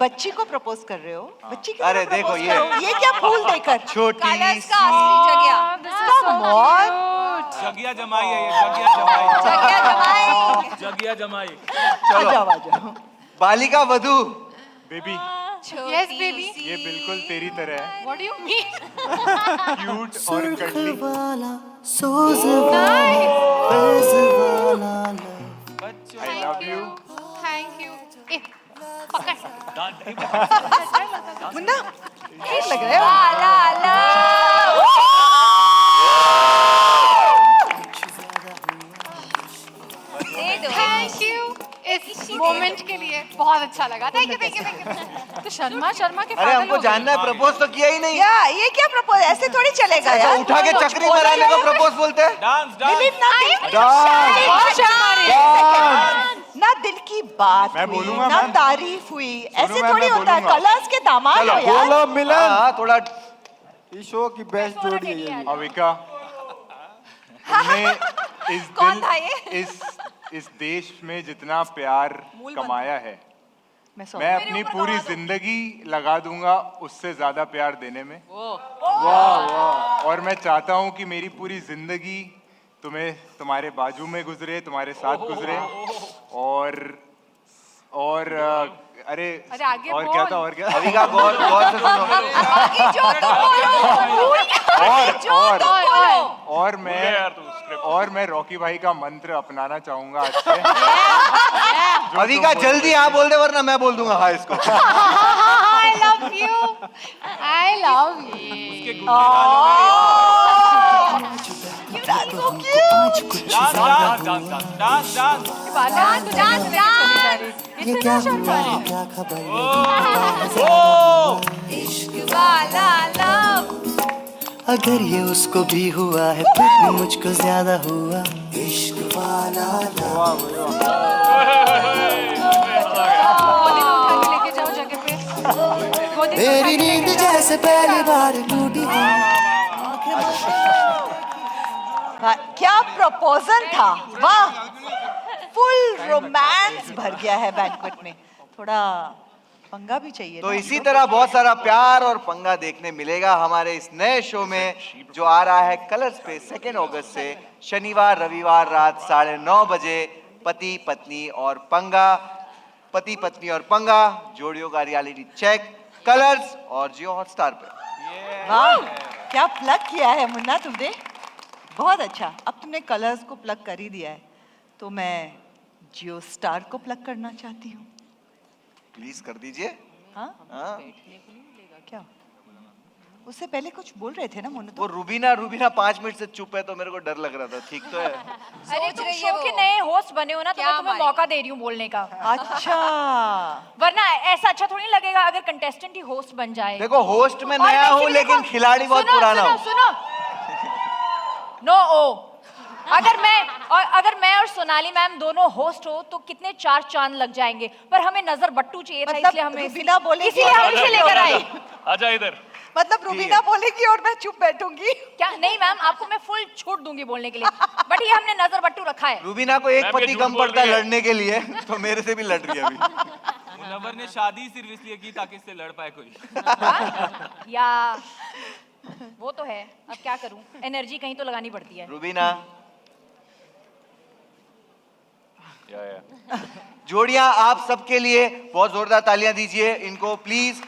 बच्ची को प्रपोज कर रहे हो? बच्ची को अरे देखो ये क्या फूल देकर? छोटी कलर्स का असली जगह। Come on। जगिया जमाई है ये, जगिया जमाई। जगिया जमाई। जगिया जमाई। आ जाओ आ जाओ। Balika Vadhu. Baby yes baby. ये बिल्कुल तेरी तरह है, what do you mean? Cute और cuddly. I love you. Thank you. ए पकड़। मुन्ना ठीक लग रहा है। ला ला दे दो। थैंक यू इस मोमेंट के लिए, बहुत अच्छा लगा। Thank you thank you thank you. तो शर्मा शर्मा के अरे पागल हमको हो गए। जानना है, प्रपोज तो किया ही नहीं। या ये क्या प्रपोज? ऐसे थोड़ी चलेगा ऐसा यार। उठा के चक्री मराने को प्रपोज बोलते हैं? Dance dance. मिलिंद ना ना दिल की बात मैं हुई, बोलूंगा ना मैम। तारीफ हुई, ऐसे मैम, थोड़ी मैं होता है। बोलूंगा। कलर्स के दामाद हो यार। बोलो मिलन। हाँ, थोड़ा इस शो की बेस्ट जोड़ी है ये। अविका, तुमने इस कौन था ये? इस देश में जितना प्यार कमाया है, मैं अपनी पूरी जिंदगी लगा दूंगा उससे ज्यादा प्यार देने में। वाह वाह। और मैं चाहता हूं कि मेरी पूरी जिंदगी तुम्हारे बाजू में गुजरे, तुम्हारे साथ गुजरे। और अरे आगे और बोल। क्या था, और क्या? अभी का गौर से सुनो। आगे जो तो बोलो। और मैं रॉकी भाई का मंत्र अपनाना चाहूंगा आज से। अभी का जल्दी हाँ बोल दे, वरना मैं बोल दूंगा हाँ इसको। आई love you. I love you. Dance dance dance dance dance dance. इतना शर्मा रहे। क्या खबर वाला लव। अगर ये उसको भी हुआ है फिर भी मुझको ज्यादा हुआ इश्क वाला गोदी में उठा के लेके जाओ जगह पे। गोदी में उठा मेरी के नींद लेके जाओ। जैसे पहली बार टूटी है। क्या प्रपोजल था। वाह, फुल रोमांस भर गया है बैंक्वेट में। थोड़ा पंगा भी चाहिए तो ना। इसी तरह बहुत सारा प्यार और पंगा देखने मिलेगा हमारे इस नए शो में, जो आ रहा है कलर्स पे 2 अगस्त से, शनिवार रविवार रात 9:30 बजे। पति पत्नी और पंगा, पति पत्नी और पंगा, जोड़ियों का रियलिटी चेक, कलर्स और जियो हॉटस्टार पे। वाह, क्या प्लग किया है मुन्ना तुमने। बहुत अच्छा। अब तुमने कलर्स को प्लग कर ही दिया है, तो मैं जियो स्टार को प्लग करना चाहती हूँ। प्लीज कर दीजिए। हाँ? हाँ? क्या? उससे पहले कुछ बोल रहे थे ना मुन्ना। वो रूबीना 5 मिनट से चुप है, तो मेरे को डर लग रहा था। ठीक तो है। अरे तुम शो के नए होस्ट बने हो ना, तो मैं तुम्हें मौका दे रही हूँ बोलने का। अच्छा। वरना ऐसा अच्छा थोड़ी लगेगा अगर कंटेस्टेंट ही होस्ट बन जाए। देखो होस्ट में और नया वैसे हूँ, भी लेकिन देखो, खिलाड़ी बहुत सुनो, पुराना सुनो, हूँ। सुनो। नो ओ। अगर मैं और सोनाली मैम दोनों होस्ट हो तो कितने 4 चांद लग जाएंगे। पर हमें नजर बट्टू चाहिए था, इसलिए हमें रूबीना बोलेगी, इसीलिए हम इसे लेकर आए। आजा इधर। मतलब रूबीना बोलेगी और मैं चुप बैठूंगी। क्या? नहीं मैम, आपको मैं फुल छूट दूंगी बोलने के लिए, बट ये हमने नजर बट्टू रखा है। रूबीना को एक मैम, ये पति झूठ कम बोल पड़ता है रही है। लड़ने के लिए, तो मेरे से भी लड़ रही है अभी। मुनव्वर ने शादी सिर्फ इसलिए की ताकि इससे लड़ पाए कोई। या वो तो है, अब क्या करूं, एनर्जी कहीं तो लगानी पड़ती है। रूबीना, जोड़ियां आप सबके लिए बहुत जोरदार तालियां दीजिए इनको प्लीज।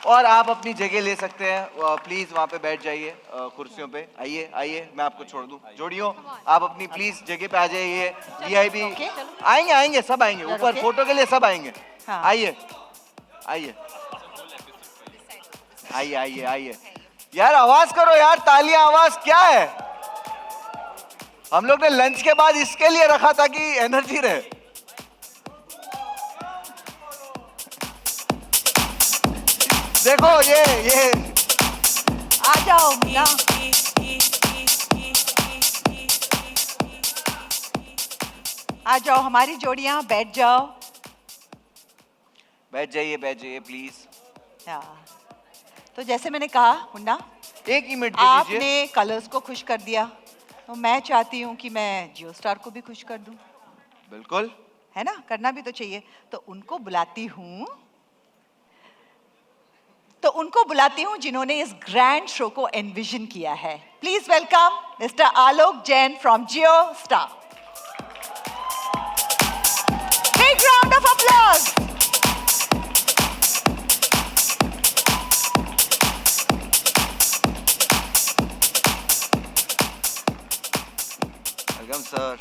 और आप अपनी जगह ले सकते हैं, प्लीज वहां पे बैठ जाइए कुर्सियों पे। आइए आइए, मैं आपको छोड़ दूं। जोड़ियों आप अपनी प्लीज जगह पे आ जाइए। वीआईपी आएंगे, आएंगे सब आएंगे ऊपर, फोटो के लिए सब आएंगे। आइए आइए आइए आइए आइए। यार आवाज करो यार, तालियां, आवाज क्या है। हम लोग ने लंच के बाद इसके लिए रखा था कि एनर्जी रहे। देखो ये आ जाओ मुन्ना। आ जाओ हमारी जोड़ियां, बैठ जाओ। बैठ जाइए प्लीज। तो जैसे मैंने कहा मुन्ना, एक ही मिनट दे दीजिए। आपने कलर्स को खुश कर दिया, तो मैं चाहती हूँ कि मैं जियो स्टार को भी खुश कर दूं। बिल्कुल, है ना, करना भी तो चाहिए। तो उनको बुलाती हूँ जिन्होंने इस ग्रैंड शो को एनविजन किया है। Please welcome mister Alok Jain from Jio star. Big round of applause. Welcome sir.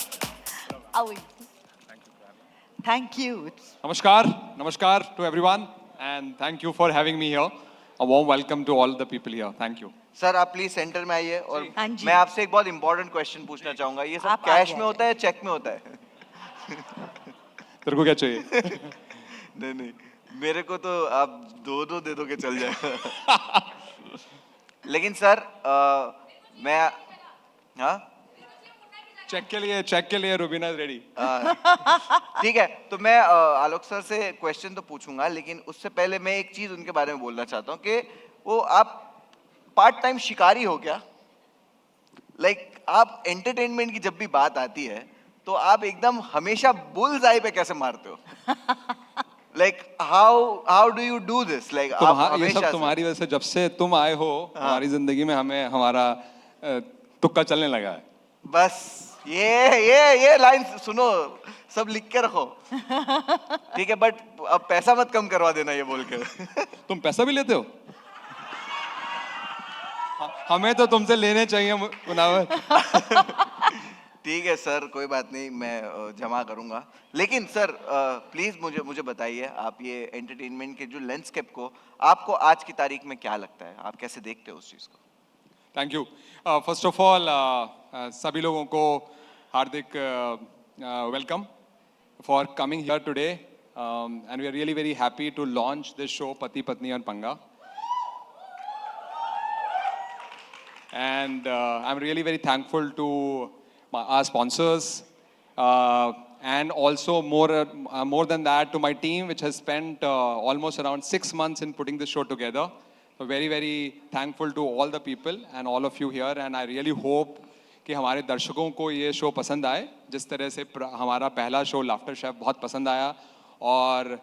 Thank you. Namaskar to everyone, and thank you for having me here. A warm welcome to all the people here. Thank you. Sir आप please centre में आइए और हाँ जी। मैं आपसे एक बहुत important question पूछना चाहूंगा। ये सब आप कैश आगे में होता है, चेक में होता है? तेरे को क्या चाहिए? नहीं, मेरे को तो आप दो दे दो के चल जाएगा। लेकिन सर मैं हाँ चेक के लिए रुबीना रेडी। ठीक है, तो मैं आलोक सर से क्वेश्चन तो पूछूंगा, लेकिन उससे पहले मैं एक चीज उनके बारे में बोलना चाहता हूँ कि वो आप पार्ट टाइम शिकारी हो क्या? लाइक आप एंटरटेनमेंट की जब भी बात आती है तो आप एकदम हमेशा बुल्स आई पे कैसे मारते हो? Like how do you do this? Like आप ये हमेशा सब तुम्हारी वजह से, जब से तुम आए हो हमारी जिंदगी में, हमें हमारा तुक्का चलने लगा है। बस ये लाइन सुनो, सब लिख के रखो। ठीक है, बट अब पैसा मत कम करवा देना ये बोल के। तुम पैसा भी लेते हो? हमें तो तुमसे लेने चाहिए मुनावर। ठीक है सर, कोई बात नहीं, मैं जमा करूंगा। लेकिन सर प्लीज मुझे बताइए, आप ये एंटरटेनमेंट के जो लैंडस्केप को, आपको आज की तारीख में क्या लगता है? आप कैसे देखते हो उस चीज को? Thank you. First of all सभी लोगों को हार्दिक welcome for coming here today, and we are really very happy to launch this show Pati Patni और पंगा। And I'm really very thankful to our sponsors, and also more than that to my team, which has spent almost around 6 months in putting this show together. So very very thankful to all the people and all of you here, and I really hope कि हमारे दर्शकों को ये show पसंद आए, जिस तरह से हमारा पहला शो लाफ्टर शेफ बहुत पसंद आया और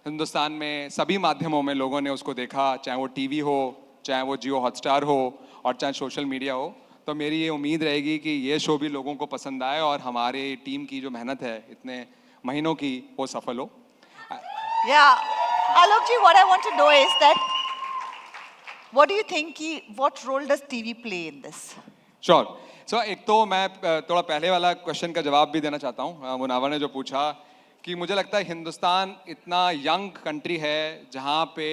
हिंदुस्तान में सभी माध्यमों में लोगों ने उसको देखा, चाहे वो टीवी हो, चाहे वो जियो हॉटस्टार हो और चाहे सोशल मीडिया हो। तो मेरी ये उम्मीद रहेगी कि ये शो भी लोगों को पसंद आए और हमारे टीम की जो मेहनत है इतने महीनों की, वो सफल हो। Alok ji, what I want to know is that what do you think, what role does TV play in this? Sure. So एक तो मैं थोड़ा पहले वाला क्वेश्चन का जवाब भी देना चाहता हूँ। मुनावर ने जो पूछा कि मुझे लगता है हिंदुस्तान इतना यंग कंट्री है जहाँ पे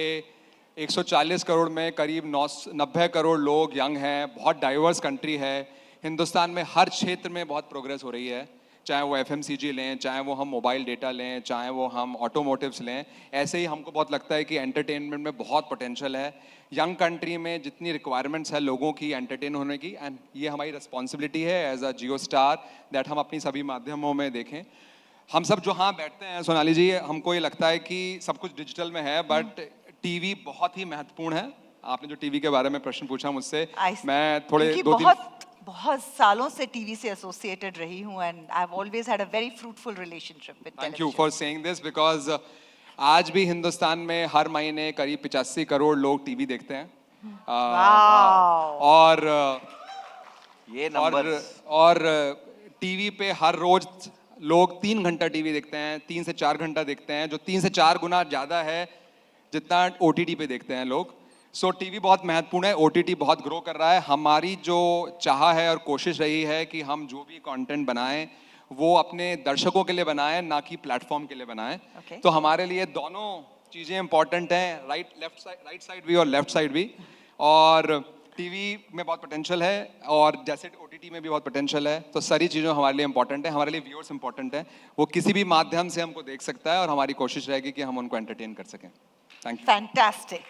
140 करोड़ में करीब 90 करोड़ लोग यंग हैं, बहुत डाइवर्स कंट्री है। हिंदुस्तान में हर क्षेत्र में बहुत प्रोग्रेस हो रही है, चाहे वो FMCG लें, चाहे वो हम मोबाइल डेटा लें, चाहे वो हम ऑटोमोटिव्स लें। ऐसे ही हमको बहुत लगता है कि एंटरटेनमेंट में बहुत पोटेंशियल है। यंग कंट्री में जितनी रिक्वायरमेंट्स है लोगों की एंटरटेन होने की, एंड ये हमारी रिस्पॉन्सिबिलिटी है as a Jio Star that हम अपनी सभी माध्यमों में देखें। हम सब जो हाँ बैठते हैं सोनाली जी, हमको ये लगता है कि सब कुछ डिजिटल में है, बट टीवी बहुत ही महत्वपूर्ण है। आपने जो टीवी के बारे में प्रश्न पूछा मुझसे, मैं थोड़े बहुत सालों से टीवी से एसोसिएटेड रही हूँ, and I have always had a very fruitful relationship with television. Thank you for saying this, because आज भी हिंदुस्तान में हर महीने करीब 85 करोड़ लोग टीवी देखते हैं। और ये नंबर और टीवी पे हर रोज लोग 3 घंटा टीवी देखते हैं, 3 से 4 घंटा देखते हैं, जो 3 से 4 गुना ज़्यादा है जितना OTT पे देखते हैं लोग। सो टीवी बहुत महत्वपूर्ण है, OTT बहुत ग्रो कर रहा है। हमारी जो चाह है और कोशिश रही है कि हम जो भी कंटेंट बनाएं वो अपने दर्शकों के लिए बनाएं, ना कि प्लेटफॉर्म के लिए बनाएं। तो हमारे लिए दोनों चीज़ें इंपॉर्टेंट हैं, राइट साइड भी और लेफ्ट साइड भी। और टीवी में बहुत पोटेंशियल है और जैसे OTT में भी बहुत पोटेंशियल है, तो सारी चीज़ें हमारे लिए इंपॉर्टेंट है, हमारे लिए व्यूअर्स इंपॉर्टेंट है। वो किसी भी माध्यम से हमको देख सकता है और हमारी कोशिश रहेगी कि हम उनको एंटरटेन कर सकें। Thank you. फैंटास्टिक।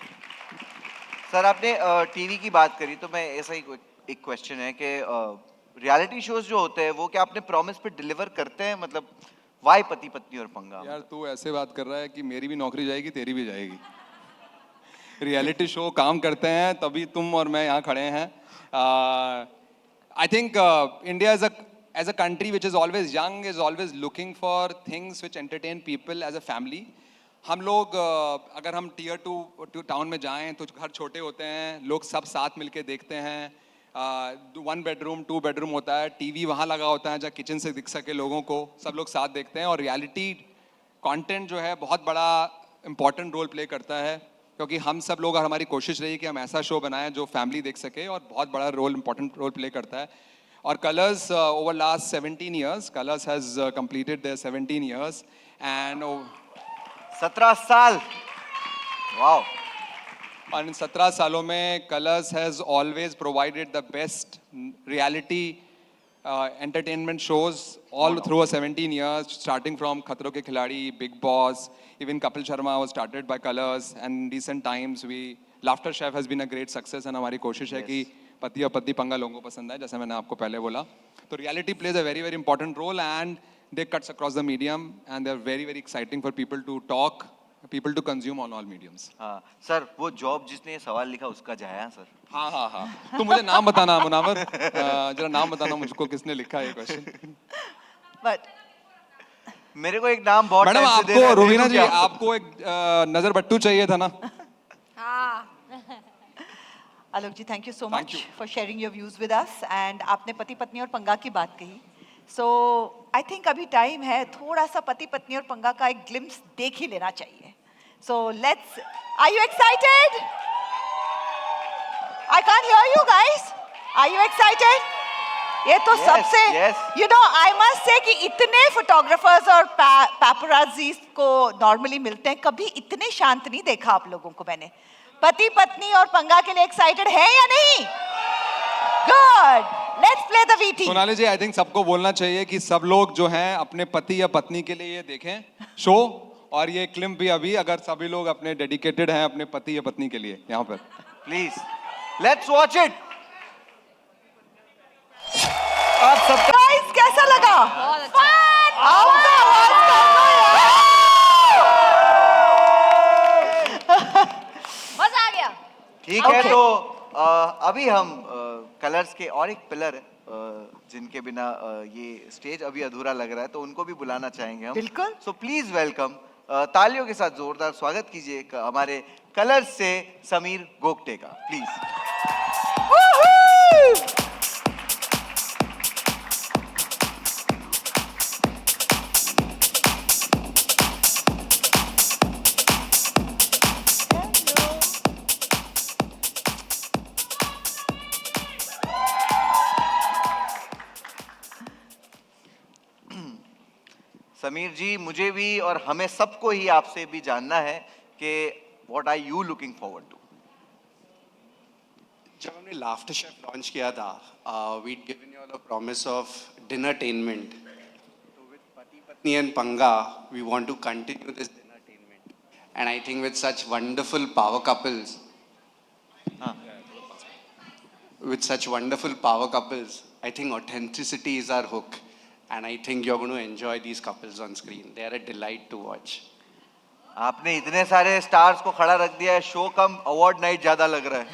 सर आपने टीवी की बात करी, तो मैं ऐसा ही एक क्वेश्चन है कि रियलिटी शोज जो होते हैं वो क्या अपने प्रॉमिस पे डिलीवर करते हैं? मतलब वाई पति पत्नी और पंगा? यार तू ऐसे बात कर रहा है कि मेरी भी नौकरी जाएगी, तेरी भी जाएगी। रियलिटी शो काम करते हैं तभी तुम और मैं यहाँ खड़े हैं। I think India as a country which is always young is always looking for things which entertain people as a family. हम लोग अगर हम टीयर 2 टाउन में जाएं तो घर छोटे होते हैं, लोग सब साथ मिलके देखते हैं। 1 बेडरूम 2 बेडरूम होता है, टीवी वहाँ लगा होता है जहाँ किचन से दिख सके लोगों को, सब लोग साथ देखते हैं। और रियलिटी कंटेंट जो है बहुत बड़ा इंपॉर्टेंट रोल प्ले करता है, क्योंकि हम सब लोग और हमारी कोशिश रही कि हम ऐसा शो बनाएं जो फैमिली देख सके, और बहुत बड़ा रोल इंपॉर्टेंट रोल प्ले करता है। और colours over last 17 years, colours has completed there 17 years and 17 साल, वाओ। और इन 17 सालों में colours has always provided the best reality entertainment shows all through a 17 years, starting from Khatron Ke Khiladi, Big Boss, even Kapil Sharma was started by Colors, and in recent times Laughter Chef has been a great success, and हमारी कोशिश है कि पति और पत्नी पंगा लोगों को पसंद है, जैसे मैंने आपको पहले बोला। तो reality plays a very very important role, and they cuts across the medium, and they're very very exciting for people to talk, people to consume on all mediums. हाँ सर, वो जॉब जिसने ये सवाल लिखा उसका जाया सर। हाँ हाँ हाँ, तो मुझे नाम बताना मुनावर, जरा नाम बताना मुझको किसने लिखा है ये क्वेश्चन। बट मेरे को एक नाम बहुत मैडम टाइम से दे आपको रहे हैं, रुबीना देखो जी क्या? आपको एक नजर बट्टू चाहिए था ना। Alok ji, thank you so much for sharing your views with us. And आपने पति पत्नी और पंगा की बात कही, सो आई थिंक अभी टाइम है थोड़ा सा पति पत्नी और पंगा का एक ग्लिम्स देख ही लेना चाहिए। So let's, are you excited? I can't hear you guys, are you excited? ये तो सबसे, you know, I must say कि इतने फोटोग्राफर्स और पैपराजीज को नॉर्मली मिलते हैं, कभी इतने शांत नहीं देखा आप लोगों को मैंने। पति पत्नी और पंगा के लिए एक्साइटेड है या नहीं? Good, let's play the VT. Sonali ji, I think सबको बोलना चाहिए कि सब लोग जो हैं अपने पति या पत्नी के लिए ये देखें शो, और ये क्लिप भी अभी, अगर सभी लोग अपने डेडिकेटेड हैं अपने पति या पत्नी के लिए यहाँ पर, प्लीज लेट्स वॉच इट। आप सब गाइस कैसा लगा? बहुत अच्छा। मजा आ गया। ठीक है, तो अभी हम कलर्स के और एक पिलर है जिनके बिना ये स्टेज अभी अधूरा लग रहा है, तो उनको भी बुलाना चाहेंगे हम। बिल्कुल। सो प्लीज वेलकम, तालियों के साथ जोरदार स्वागत कीजिए हमारे कलर्स से समीर गोगटे का, प्लीज। समीर जी, मुझे भी और हमें सबको ही आपसे भी जानना है कि what are you looking forward to? जब हमने लाफ्टर शेफ लॉन्च किया था, we'd given you all a promise of dinnertainment. तो with Pati Patni and Panga we want to continue this dinnertainment, and I think with such wonderful power couples, I think authenticity is our hook, and I think you're going to enjoy these couples on screen. They are a delight to watch. आपने इतने सारे stars को खड़ा रख दिया है, show कम award night ज्यादा लग रहा है,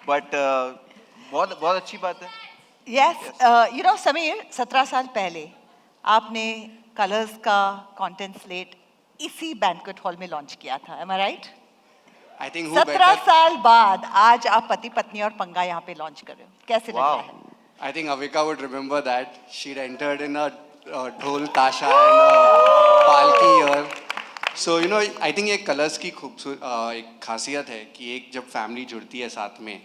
बट बहुत बहुत अच्छी बात है। यस, यू नो समीर, 17 साल पहले आपने कलर्स का कंटेंट स्लेट इसी बैंक्वेट हॉल में लॉन्च किया था, am I right? I think 17 साल बाद आज आप पति पत्नी और पंगा यहाँ पे लॉन्च कर रहे हो, कैसे लग रहा है? I think Avika would remember that. She'd entered in a dhol tasha and a palki here. So you know, I think ये कलर्स की एक खासियत है कि एक जब फैमिली जुड़ती है साथ में,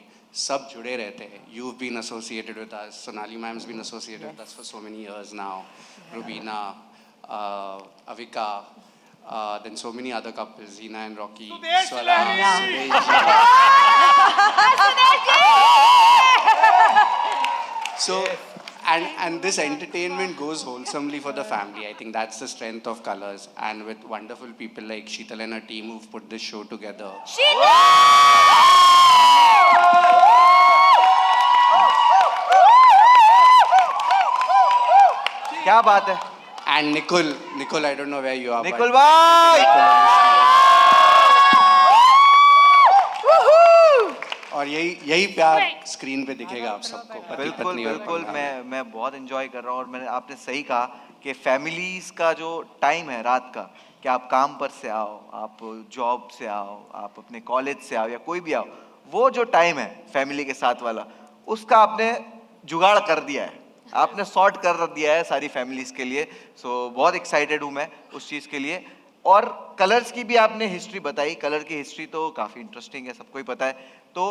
सब जुड़े रहते हैं. You've been associated with us. Sonali ma'am's been associated with us for so many years now. Rubina, Avika, then so many other couples, Zina and Rocky, Swala, So, and this entertainment goes wholesomely for the family. I think that's the strength of Colors, and with wonderful people like Sheetal and her team who've put this show together. क्या बात है? And Nicole, I don't know where you are. Nikul but- भाई और यही प्यार screen पे दिखेगा आप सबको, पति बिल्कुल पत्नी और बिल्कुल पंगा। मैं बहुत एंजॉय कर रहा हूँ और मैंने आपने सही कहा कि फैमिलीज का जो टाइम है रात का कि आप काम पर से आओ, आप जॉब से आओ, आप अपने कॉलेज से आओ या कोई भी आओ, वो जो टाइम है फैमिली के साथ वाला, उसका आपने जुगाड़ कर दिया है, आपने सॉर्ट कर दिया है सारी फैमिलीज के लिए। सो बहुत एक्साइटेड हूँ मैं उस चीज़ के लिए। और कलर्स की भी आपने हिस्ट्री बताई, कलर की हिस्ट्री तो काफ़ी इंटरेस्टिंग है, सबको ही पता है। तो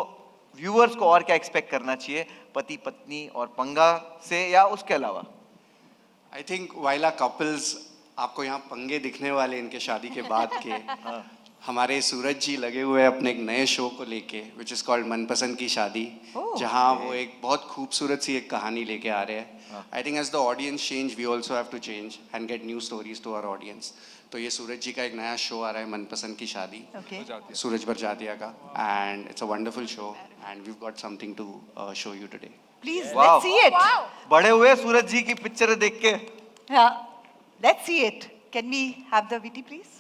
व्यूअर्स को और क्या एक्सपेक्ट करना चाहिए पति पत्नी और पंगा से या उसके अलावा? आई थिंक वाइला कपल्स, आपको यहाँ पंगे दिखने वाले इनके शादी के बाद के। हमारे सूरज जी लगे हुए हैं अपने एक नए शो को लेके, विच इज़ कॉल्ड मनपसंद की शादी, जहाँ वो एक बहुत खूबसूरत सी एक कहानी लेके आ रहे हैं। I think as the audience change, we also have to change and get new stories to our audience. तो ये सूरज जी का एक नया शो आ रहा है, मनपसंद की शादी, सूरज बरजातिया का, and it's a wonderful show and we got something to show you today. Please, Wow. let's see it. बड़े हुए सूरज जी की पिक्चर देख के। Yeah, let's see it. Can we have the VT, please?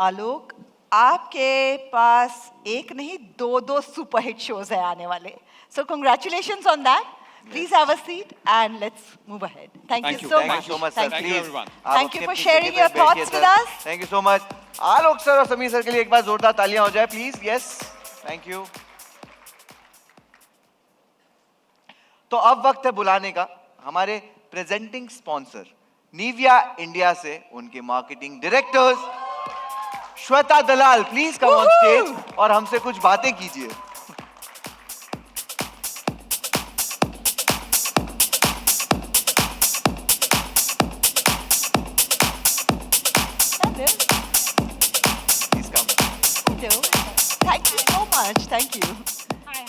आलोक, आपके पास एक नहीं दो सुपरहिट शोज है आने वाले. So congratulations on that. Please have a seat and let's move ahead. Thank you so much. Thank you so much, sir. Thank you. Please. Thank you आप for अपनी sharing जगह your पे बैठिए, thoughts sir. with us. Thank you so much. Alok sir और Sameer sir के लिए एक बार जोरदार तालियां हो जाए प्लीज. Yes, thank you. तो अब वक्त है बुलाने का हमारे प्रेजेंटिंग स्पॉन्सर निविया इंडिया से उनके marketing directors Shweta Dalal. Please come on stage और हमसे कुछ बातें कीजिए. Hello. Thank you so much. Thank you.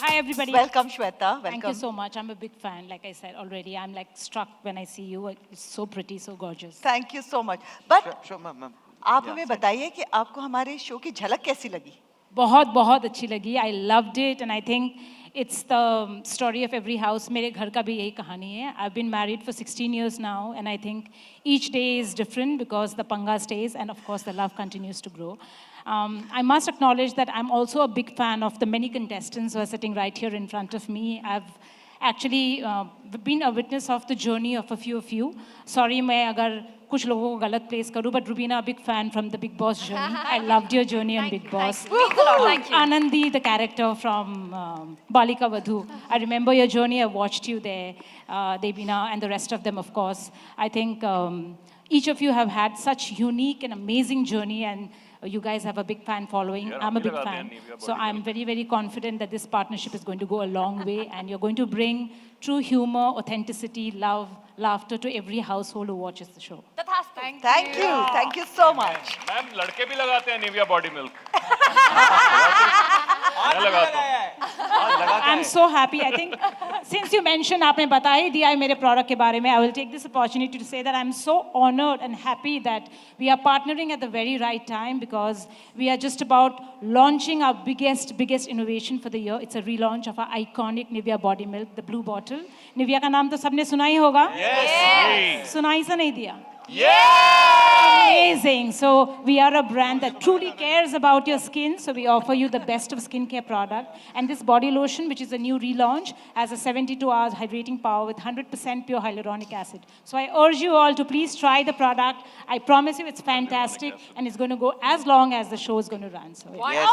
Hi everybody. Welcome, Shweta. Thank you Welcome. so much. I'm a big fan. Like I said already, I'm like struck when I see you. It's so pretty, so gorgeous. Thank you so much. But Sure, ma'am. आप हमें बताइए कि आपको हमारे show की झलक कैसी लगी? बहुत अच्छी लगी. I loved it and I think it's the story of every house. मेरे घर का भी यही कहानी है. I've been married for 16 years now and I think each day is different because the panga stays and of course the love continues to grow. I must acknowledge that I'm also a big fan of the many contestants who are sitting right here in front of me. I've actually been a witness of the journey of a few of you. Sorry मैं अगर कुछ लोगों को गलत place करूं, but Rubina, a big fan from the Big Boss journey. I loved your journey on Big Boss. Thank you. Anandi, the character from Balika Vadhu. I remember your journey. I watched you there, Debina, and the rest of them, of course. I think each of you have had such unique and amazing journey, and you guys have a big fan following. I'm a big fan. So I'm very, very confident that this partnership is going to go a long way, and you're going to bring true humor, authenticity, love, laughter to every household who watches the show. Thank you. Thank you so much. Ma'am लड़के भी लगाते हैं Nivea body milk. मैं लगाता हूँ. I'm so happy. I think since you mentioned, आपने बता ही दिया है मेरे product के बारे में, I will take this opportunity to say that I'm so honored and happy that we are partnering at the very right time because we are just about launching our biggest innovation for the year. It's a relaunch of our iconic Nivea body milk, the blue bottle. Nivea का नाम तो सबने सुना ही होगा. Yes. सुनाई सा नहीं दिया. Yeah! Amazing. So we are a brand that truly cares about your skin. So we offer you the best of skincare product. And this body lotion, which is a new relaunch, has a 72 hours hydrating power with 100% pure hyaluronic acid. So I urge you all to please try the product. I promise you it's fantastic and it's going to go as long as the show is going to run. So Yes.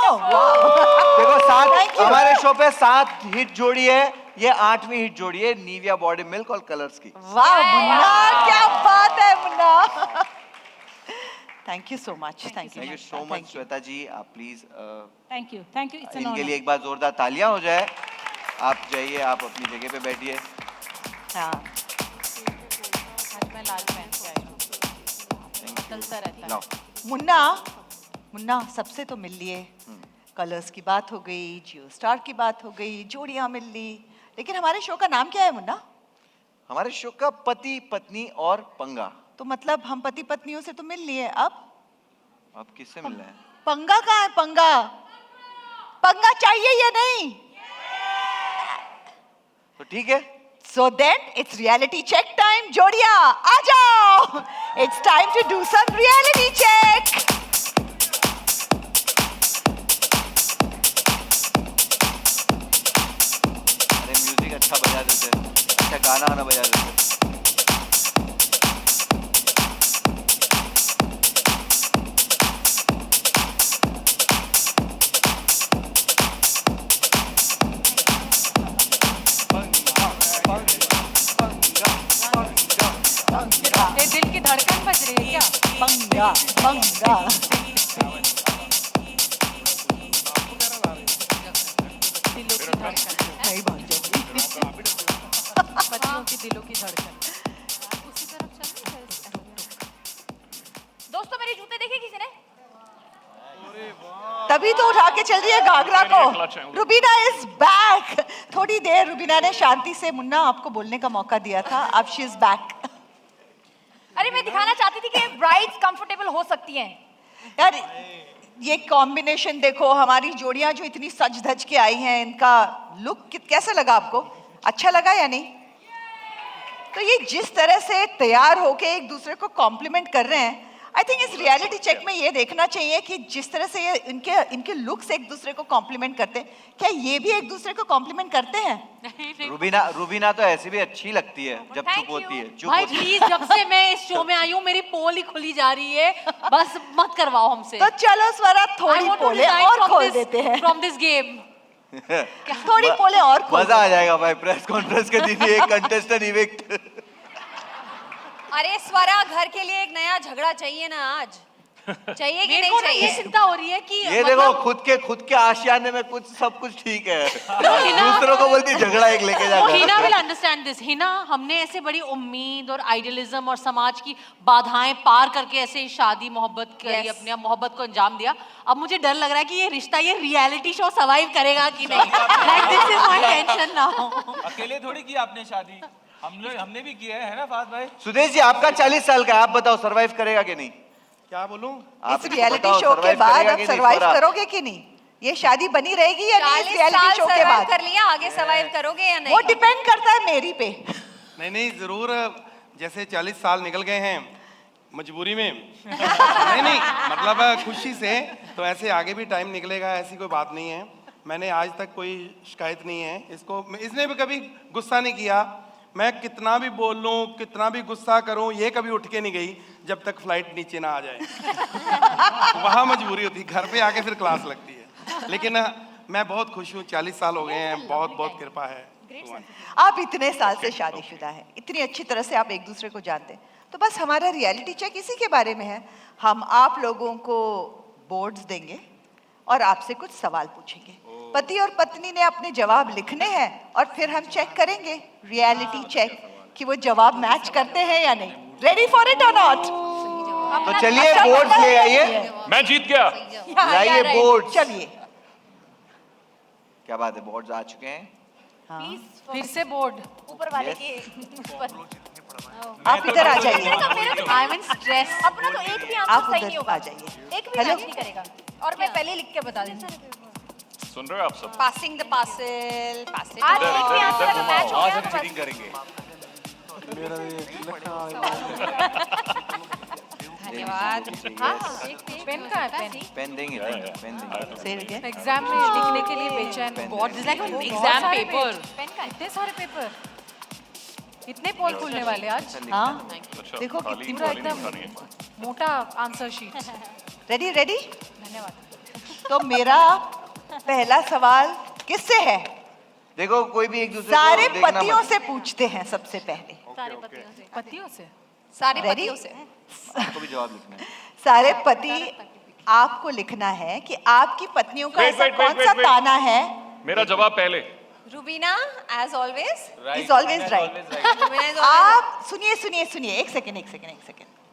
देखो सात हमारे show पे 7 hit जोड़ी है, ये 8वीं hit जोड़ी है निविया बॉडी मिल्क और कलर्स की. वाह मुन्ना, क्या बात है Munna. Thank you so much. Thank you. Thank you so much Shweta जी. आप please Thank you. Thank you. It's an इनके honor. लिए एक बार जोरदार तालियां हो जाए. आप जाइए, आप अपनी जगह पे बैठिए. हाँ. आज मैं लाल पहन के आई हूँ. बदलता रहता है. मुन्ना सबसे तो मिल लिए. कलर्स की बात हो गई, जियो स्टार की बात हो गई, जोड़ियां मिल ली, लेकिन हमारे शो का नाम क्या है मुन्ना? हमारे शो का पति पत्नी और पंगा. तो मतलब हम पति पत्नियों से तो मिल लिए, अब किससे मिलना है? पंगा कहाँ है? पंगा चाहिए या नहीं? तो ठीक है. So then it's reality check time. जोड़िया आ जाओ. It's time to do some reality check. अरे म्यूजिक अच्छा बजा देते, अच्छा गाना वाना बजा देते. ये दिल की धड़कन बज रही है क्या? पंगा पंगा. दिलों की धड़कन. नहीं भाग जाऊंगी. पतियों की दिलों की धड़कन. दोस्तों मेरे जूते देखे किसी ने? तभी तो उठा के चल रही है घाघरा को. Rubina is back. थोड़ी देर रुबीना ने शांति से मुन्ना आपको बोलने का मौका दिया था. अब शी इज बैक. अरे मैं दिखाना चाहती थी कि ब्राइड्स कंफर्टेबल हो सकती हैं. यार ये कॉम्बिनेशन देखो, हमारी जोड़ियां जो इतनी सज धज के आई हैं, इनका लुक कैसा लगा आपको? अच्छा लगा या नहीं? तो ये जिस तरह से तैयार होके एक दूसरे को कॉम्प्लीमेंट कर रहे हैं, आई थिंक इस रियलिटी चेक में ये देखना चाहिए कि जिस तरह से ये इनके लुक्स एक दूसरे को कॉम्प्लीमेंट करते हैं, क्या ये भी एक दूसरे को कॉम्प्लीमेंट करते हैं? रुबीना तो ऐसी भी अच्छी लगती है जब चुप होती है. चुप भाई होती है. प्लीज, जब से मैं इस शो में आई हूँ मेरी पोल ही खुली जा रही है. बस मत करवाओ हमसे. तो चलो स्वरा थोड़ी पोले और खोल देते हैं फ्रॉम दिस गेम. थोड़ी पोले और खोल. मजा आ जाएगा भाई. प्रेस कॉन्फ्रेंस के दिन एक कंटेस्टेंट इविक्ट. अरे स्वरा, घर के लिए एक नया झगड़ा चाहिए ना आज. चाहिए कि मेरे नहीं को ना चाहिए? ये चिंता हो रही है कि ये देखो खुद के आशियाने में कुछ सब कुछ ठीक है. दूसरों को बोलती झगड़ा एक लेके जा. Hina will understand this. Hina, हमने ऐसे बड़ी उम्मीद और आइडियलिज्म और समाज की बाधाएं पार करके ऐसे शादी मोहब्बत करी, अपने मोहब्बत को अंजाम दिया. अब मुझे डर लग रहा है कि ये रिश्ता, ये रियलिटी शो सर्वाइव करेगा कि नहीं. Like this is my tension now. अकेले थोड़ी की आपने शादी, हमने भी किया है ना फात भाई. सुदेश जी आपका 40 साल का है, आप बताओ सर्वाइव करेगा कि नहीं? क्या बोलूं? इस रियलिटी शो के बाद अब सरवाइव करोगे कि नहीं? ये शादी बनी रहेगी या नहीं? इस 40 रियलिटी साल शो के survive बाद कर लिया, आगे सर्वाइव करोगे या नहीं? वो डिपेंड करता है मेरी पे. नहीं जरूर. जैसे 40 साल निकल गए हैं मजबूरी में. नहीं मतलब खुशी से, तो ऐसे आगे भी टाइम निकलेगा, ऐसी कोई बात नहीं है. मैंने आज तक कोई शिकायत नहीं है. इसने भी कभी गुस्सा नहीं किया. मैं कितना भी बोल लूं, कितना भी गुस्सा करूं, ये कभी उठ के नहीं गई जब तक फ्लाइट नीचे ना आ जाए. वहाँ मजबूरी होती, घर पे आके फिर क्लास लगती है. लेकिन मैं बहुत खुश हूँ. 40 साल हो गए हैं, बहुत बहुत कृपा है. आप इतने साल से शादीशुदा हैं, इतनी अच्छी तरह से आप एक दूसरे को जानते हैं, तो बस हमारा रियलिटी चेक इसी के बारे में है. हम आप लोगों को बोर्ड्स देंगे और आपसे कुछ सवाल पूछेंगे. पति और पत्नी ने अपने जवाब लिखने हैं और फिर हम चेक करेंगे रियलिटी चेक कि वो जवाब मैच करते हैं या नहीं. रेडी फॉर इट और नॉट? तो चलिए बोर्ड्स ले आइए. मैं जीत गया. लाइए बोर्ड्स. चलिए. क्या बात है, बोर्ड्स आ चुके हैं. प्लीज फिर से बोर्ड ऊपर वाले के आप इधर आ जाइए. I am in stress. अपना तो एक भी आप आंसर सही उधर नहीं होगा. आ जाइए. एक भी मैच नहीं करेगा. और मैं पहले लिख के बता दूंगी. सुन रहे हो आप सब? Passing the parcel. आज एक भी आंसर अगर मैच हो गया तो चीटिंग करेंगे. धन्यवाद. हाँ, एक पेन का है. पेन देंगे. एग्जाम में लिखने के लिए बेचैन. God, this like an exam paper. Pen का इतने सारे पेपर. इतने पोल खुलने वाले आज. हाँ देखो कितनी पूरा एकदम मोटा आंसर शीट. Ready ready. धन्यवाद. तो मेरा पहला सवाल किससे है? देखो कोई भी एक दूसरे सारे को देखना पतियों मत. से पूछते हैं सबसे पहले. सारे पतियों से. पतियों से. सारे Ready? पतियों से. आपको भी जवाब लिखना है. सारे पति, आपको लिखना है कि आपकी पत्नियों का Wait, ऐसा wait, कौन wait, सा wait. ताना है. मेरा जवाब पहले. Rubina as always. Is always right. आप सुनिए एक सेकेंड.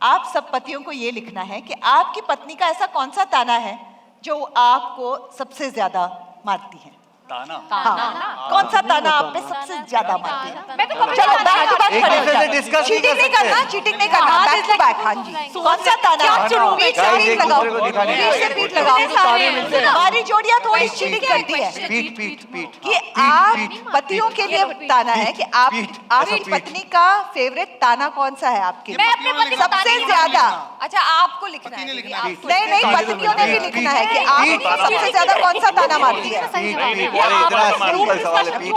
आप सब पतियों को ये लिखना है कि आपकी पत्नी का ऐसा कौन सा ताना है जो आपको सबसे ज्यादा मारती है. ताना. हाँ, कौन सा ताना आप पे सबसे ज्यादा मारती है? मैं तो कभी चलो नहीं बैक टू बैक एक खड़े हो दूसरे से जाओ. discuss नहीं चीटिंग कर नहीं सकते. करना, चीटिंग नहीं करना. Back to back. हाँ जी. कौन सा ताना? Guys, एक दूसरे को दिखाने पीठ से पीठ लगाओ. हमारी वाली जोड़ियां थोड़ी चीटिंग करती है पीठ पीठ पीठ कि आप पतियों के लिए ताना है कि आपकी पत्नी का फेवरेट ताना कौन सा है आपके मैं अपनी पत्नी को ताना सबसे नहीं ज्यादा मारती। अच्छा आपको लिखना है दीदी, आपको नहीं नहीं पत्नियों ने भी लिखना है कि आप सबसे ज्यादा कौन सा ताना मारती है इतना सिंपल सवाल है, पीठ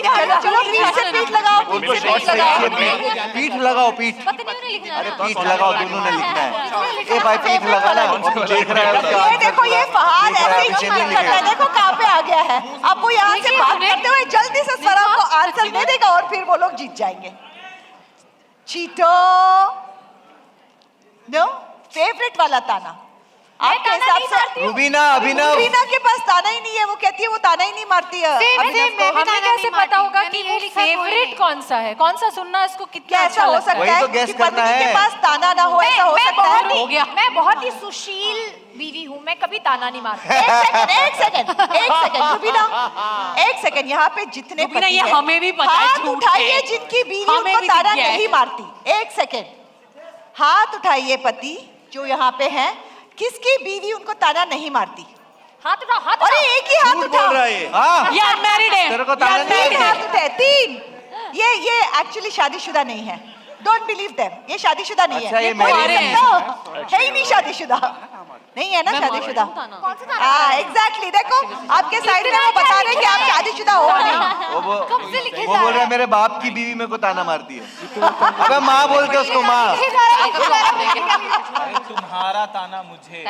चलो चलो पीठ से पीठ लगाओ उनको शॉर्ट पीठ लगाओ पीठ। अरे पीठ लगाओ, दोनों ने लिखना है। ए भाई पीठ लगा ना, अब देख रहा है उसका ये देखो ये फहाद ऐसे ही चीटिंग करता है, देखो कहाँ पे आ गया है। अब वो यहाँ से बात करते हुए जल्दी से स्वरा को आंसर दे देगा और फिर वो लोग जीत जाएंगे। चीटो नो फेवरेट वाला ताना आपके हिसाब से रुबीना अभिनव रुबीना के पास ताना ही नहीं है, वो कहती है वो ताना ही नहीं मारती है। अभिनव को हमें कैसे पता होगा कि वो फेवरेट कौन सा है, कौन सा सुनना इसको कितना ऐसा हो सकता है कि पत्नी के पास ताना ना हो, ऐसा हो सकता है। मैं बहुत ही सुशील बीवी हूँ, मैं कभी ताना नहीं मारती। एक सेकंड रुबीना, एक सेकंड। यहाँ पे जितने पति ये हैं, हमें भी पता है, हाथ झूठ उठाइए है। जिनकी बीवी हमें उनको भी ताना दिख गया है। नहीं मारती। एक सेकंड हाथ उठाइए पति जो यहाँ पे हैं, किसकी बीवी उनको ताना नहीं मारती? हाथ उठाओ, हाथ अरे एक ही हाथ उठाओ। ये अनमैरिड है। तेरे को ताना नहीं तीन हाथ उठे, तीन। ये एक्चुअली शादीशुदा नहीं है, डोंट बिलीव देम, ये शादीशुदा नहीं अच्छा, है। ये कोई नहीं married सकता, है ही नहीं शादीशुदा, नहीं है ना शादीशुदा। हाँ एग्जैक्टली, देखो आपके साइड में वो बता रहे हैं कि आप शादीशुदा हो नहीं। वो बोल रहा है मेरे बाप की बीवी मेरे को ताना मारती है। अबे माँ बोल के उसको माँ। तुम्हारा ताना मुझे।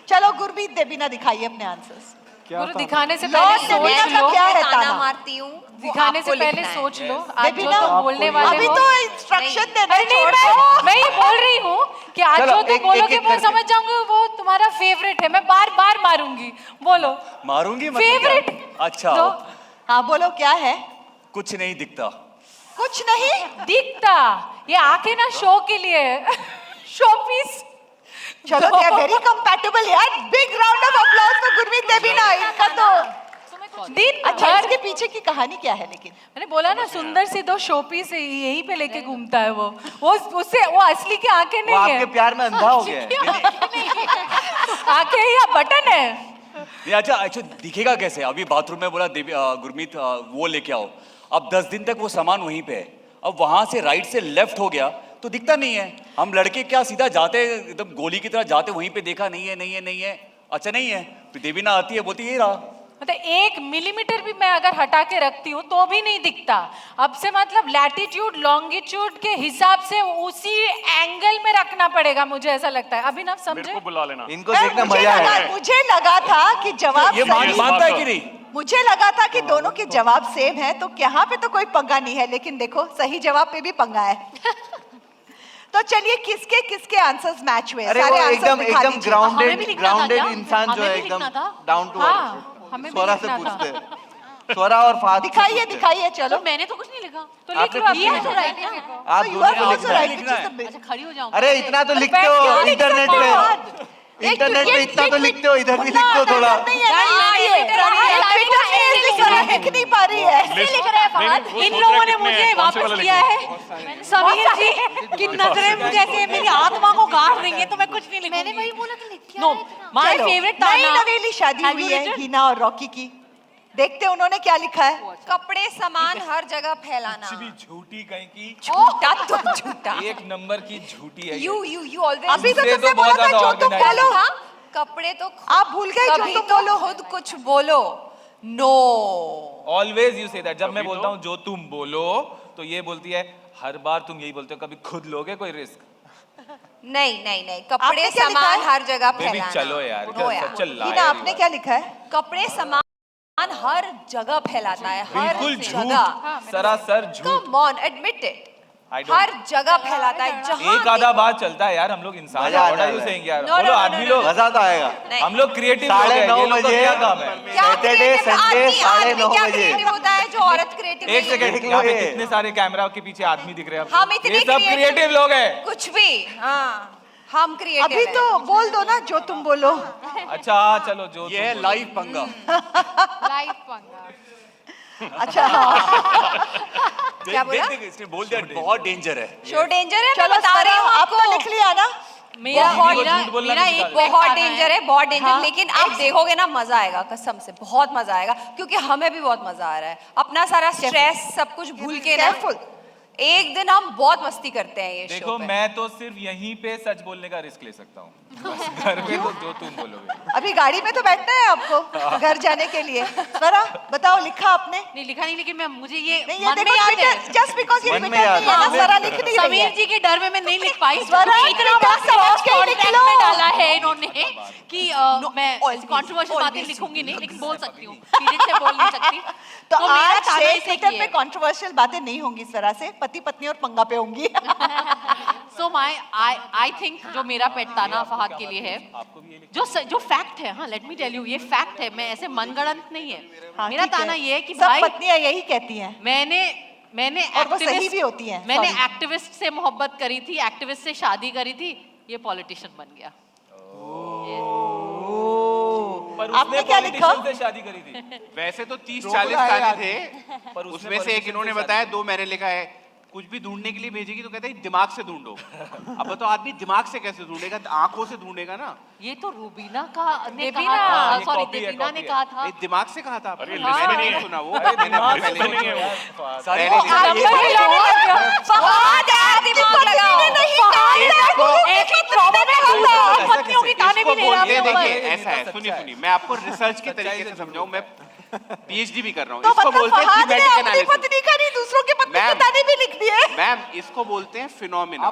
चलो गुरमीत देबीना दिखाइए अपने आंसर्स। गुरु दिखाने से लॉर्ड पहले देबीना सोच का लो, क्या है ताना ताना? मारती हूँ, दिखाने से पहले सोच लो। आज जो देबीना तुम बोलने वाले अभी हो, तो इंस्ट्रक्शन देना अरे नहीं, छोड़ दो। मैं ये बोल रही हूँ कि आज चलो, जो तुम एक- बोलोगे एक- एक वो करके। समझ जाऊंगी वो तुम्हारा फेवरेट है। मैं बार बार मारूंगी, बोलो मारूंगी मतलब फेवरेट। क्या? अच्छा तो हाँ बोलो क्या है? कुछ नहीं दिखता। कुछ नहीं दिखता, ये आके ना शो के लिए शो पीस। चलो दे आर वेरी कंपैटिबल यार। Big round of applause for Gurmeet Debina. इनका तो दिन अच्छा भर इसके पीछे की कहानी क्या है लेकिन? मैंने बोला ना सुंदर सी दो शोपीस यहीं पे लेके घूमता है वो उससे वो असली की आंखें वो नहीं है। आपके प्यार में अंधा हो गया है। आंखें या बटन है। नहीं अच्छा अच्छा दिखेगा कैसे? अभी बाथरूम में बोला गुरमीत वो लेके आओ, अब 10 दिन तक वो सामान वहीं पे है। अब वहां से राइट से लेफ्ट हो गया तो दिखता नहीं है। हम लड़के क्या सीधा जाते एकदम गोली की तरह जाते, वहीं पे देखा नहीं है नहीं है नहीं है, अच्छा नहीं है। फिर देवीना आती है बोलती ये रहा। मतलब 1 मिलीमीटर भी मैं अगर हटा के रखती हूँ तो भी नहीं दिखता। अब से मतलब लैटिट्यूड लॉन्गिट्यूड के हिसाब से उसी एंगल में रखना पड़ेगा, मुझे ऐसा लगता है। अभिनव समझे? को बुला लेना। इनको देखना मजा है। मुझे लगा था कि जवाब ये सही- मानता है कि नहीं? मुझे लगा था कि दोनों के जवाब सेम है, तो यहाँ पे तो कोई पंगा नहीं है, लेकिन देखो सही जवाब पे भी पंगा है। तो चलिए किसके किसके आंसर्स मैच हुए? अरे वो सारे आंसर एकदम दिखा एकदम दीजिए। ग्राउंडेड इंसान जो है एकदम डाउन टू अर्थ। हमें भी स्वरा से लिखना पूछते था। हैं। स्वरा और फाद से दिखाइए पूछते हैं। दिखाइए चलो। तो मैंने तो कुछ नहीं लिखा। तो आपने लिख लो, कुछ अभी नहीं है तो लिखा। राइट है। आप You दोनों are को also लिखना है। right, which is the best. अच्छा खड़ी हो जाऊं। अरे इतना तो लिखते बैठ के हो लिख इंटरनेट सकते हो। पे, इंटरनेट पे इतना तो लिखते हो, इधर भी लिख दो थोड़ा। नहीं है ना, ये ट्विटर पे लिख रहा है, लिख नहीं पा रही है। ऐसे लिख रहे हैं फहद। इन लोगों ने मुझे वापस किया है समीर जी कि नजरें मुझे ऐसे मेरी आत्मा को गाड़ रही हैं, तो मैं कुछ नहीं लिखूंगी। मैंने वही बोला तो लिख क्या नो माय चलो, फेवरेट नई ताना। नवेली शादी Have हुई you है written? हिना और रॉकी की। देखते हैं उन्होंने क्या लिखा है। कपड़े सामान हर जगह फैलाना। कुछ भी झूठी कहीं की, झूठा तो झूठा। एक नंबर की झूठी है ये। यू ऑलवेज अभी तो इससे तुमने तो बोला बहुत था ज्यादा जो तुम organized बोलो। है। कपड़े तो आप भूल गए जो कभी तुम तो बोलो। खुद कुछ बोलो। Know always you say that. जब मैं बोलता हूँ जो तुम बोलो तो ये बोलती है हर बार तुम यही बोलते हो, कभी खुद लोगे कोई रिस्क? नहीं नहीं नहीं, आपने कपड़े क्या लिखा सामान है? हर जगह बेबी फैलाना। चलो यार, नो यार। चल हिना आपने क्या लिखा है? कपड़े सामान हर जगह फैलाता है, हर बिल्कुल जगह। झूठ, सरासर झूठ। Come on admit it. I don't- हर जगह फैलाता है, जहां एक आधा बार चलता है यार, हम लोग इंसान मजा आ हैं। What are you जाएगा। saying यार? No, no, बोलो no, आदमी no, लोग, मजा तो आएगा। नहीं। हम लोग क्रिएटिव लोग हैं, 9:30 ये लोग का बजे क्या काम है? क्या सैटरडे creative- संडे आदमी- 9:30 आदमी क्या बजे। creative होता है जो औरत क्रिएटिव एक सेकंड, देख लो यहाँ पे ये। कितने सारे कैमरा के पीछे आदमी दिख रहे हैं हम आपको? इतने ये सब क्रिएटिव लोग हैं। कुछ भी। हाँ हम क्रिएटिव अभी तो बोल दो ना जो तुम बोलो। अच्छा चलो जो ये है लाइव पंगा। लाइफ पंगा। अच्छा क्या बोला? देख इसने बोल दिया बहुत डेंजर है। शो डेंजर है, मैं चलो बता रही हूँ अब आपको। तो लिख लिया ना। बहुत डेंजर है, बहुत डेंजर। हाँ, लेकिन आप देखोगे ना, मजा आएगा, कसम से बहुत मजा आएगा, क्योंकि हमें भी बहुत मजा आ रहा है। अपना सारा स्ट्रेस सब कुछ भूल के ना एक दिन हम बहुत मस्ती करते हैं ये शो देखो पे। मैं तो सिर्फ यहीं पे सच बोलने का रिस्क ले सकता हूँ, घर पे तो जो तुम बोलोगे। अभी गाड़ी में तो बैठना है आपको घर जाने के लिए। स्वरा बताओ, लिखा आपने? नहीं लिखा नहीं, लेकिन मैं मुझे ये नहीं, मन में याद है। जस्ट बिकॉज़ ये मन में ट्विटर याद नहीं है ना, है। स्वरा लिख नहीं रही है। समीर जी के डर में मैं नहीं लिख पाई। स्वरा, इतना क्या बड़ा समझ के लिख कॉन्ट्रैक्ट लो। में डाला है इन्होंने कि मैं कंट्रोवर्शियल बातें लिखूंगी नहीं, लेकिन बोल सकती हूँ, पीरियड से बोल नहीं सकती। तो मेरा आज ताना से इसे ट्विटर किया पे है। कंट्रोवर्शियल बातें नहीं होंगी स्वरा से, पति पत्नी और पंगा पे होंगी। सो आई थिंक जो मेरा पेट ताना फहद के लिए है, जो फैक्ट है, हाँ लेट मी टेल यू, ये फैक्ट है, मैं ऐसे मनगढ़ंत नहीं है। मेरा ठीक है। ताना ये है कि सब भाई पत्नियां यही कहती हैं। मैंने और वो सही भी होती हैं, मैंने sorry। एक्टिविस्ट से मोहब्बत करी थी, एक्टिविस्ट से शादी करी थी, ये पॉलिटिशियन बन गया। पर आपने उसने क्या लिखा? politician से शादी करी थी। वैसे तो 30-40 रोकना है गाने आदमी। थे, पर उसने उसमें से एक politician इन्होंने से बताया, 2 मैंने लिखा है। कुछ भी ढूंढने के लिए भेजेगी तो कहते हैं दिमाग से ढूंढो। अब बताओ आदमी दिमाग से कैसे ढूंढेगा, आंखों से ढूंढेगा ना। ये तो रूबीना का ने देबीना। कहा था, ये सॉरी कॉपी है, देबीना ने कॉपी कहा है। था। ये दिमाग से कहा था। अरे मैंने लिस्ट में नहीं नहीं है। सुना वो। अरे मैंने दिमाग पहले से नहीं नहीं है वो। सुना। सारी पहले लिस्ट नहीं में सुना। ये फहद यार, दिमाग लगाओ। ऐसी ट्रॉमा में हम लोग पत्नियों की ताने भी इसको ले रहे बोलते हैं, हैं। देखिए ऐसा है, सुनिए मैं आपको रिसर्च के तरीके से समझाऊं, मैं पीएचडी भी कर रहा हूँ। तो इसको मतलब बोलते हैं फहद ने थीमेटिक अपनी एनालिसिस। पत्नी का नहीं, दूसरों के पत्नी के ताने भी लिख दिए। मैम इसको बोलते हैं फिनोमिना।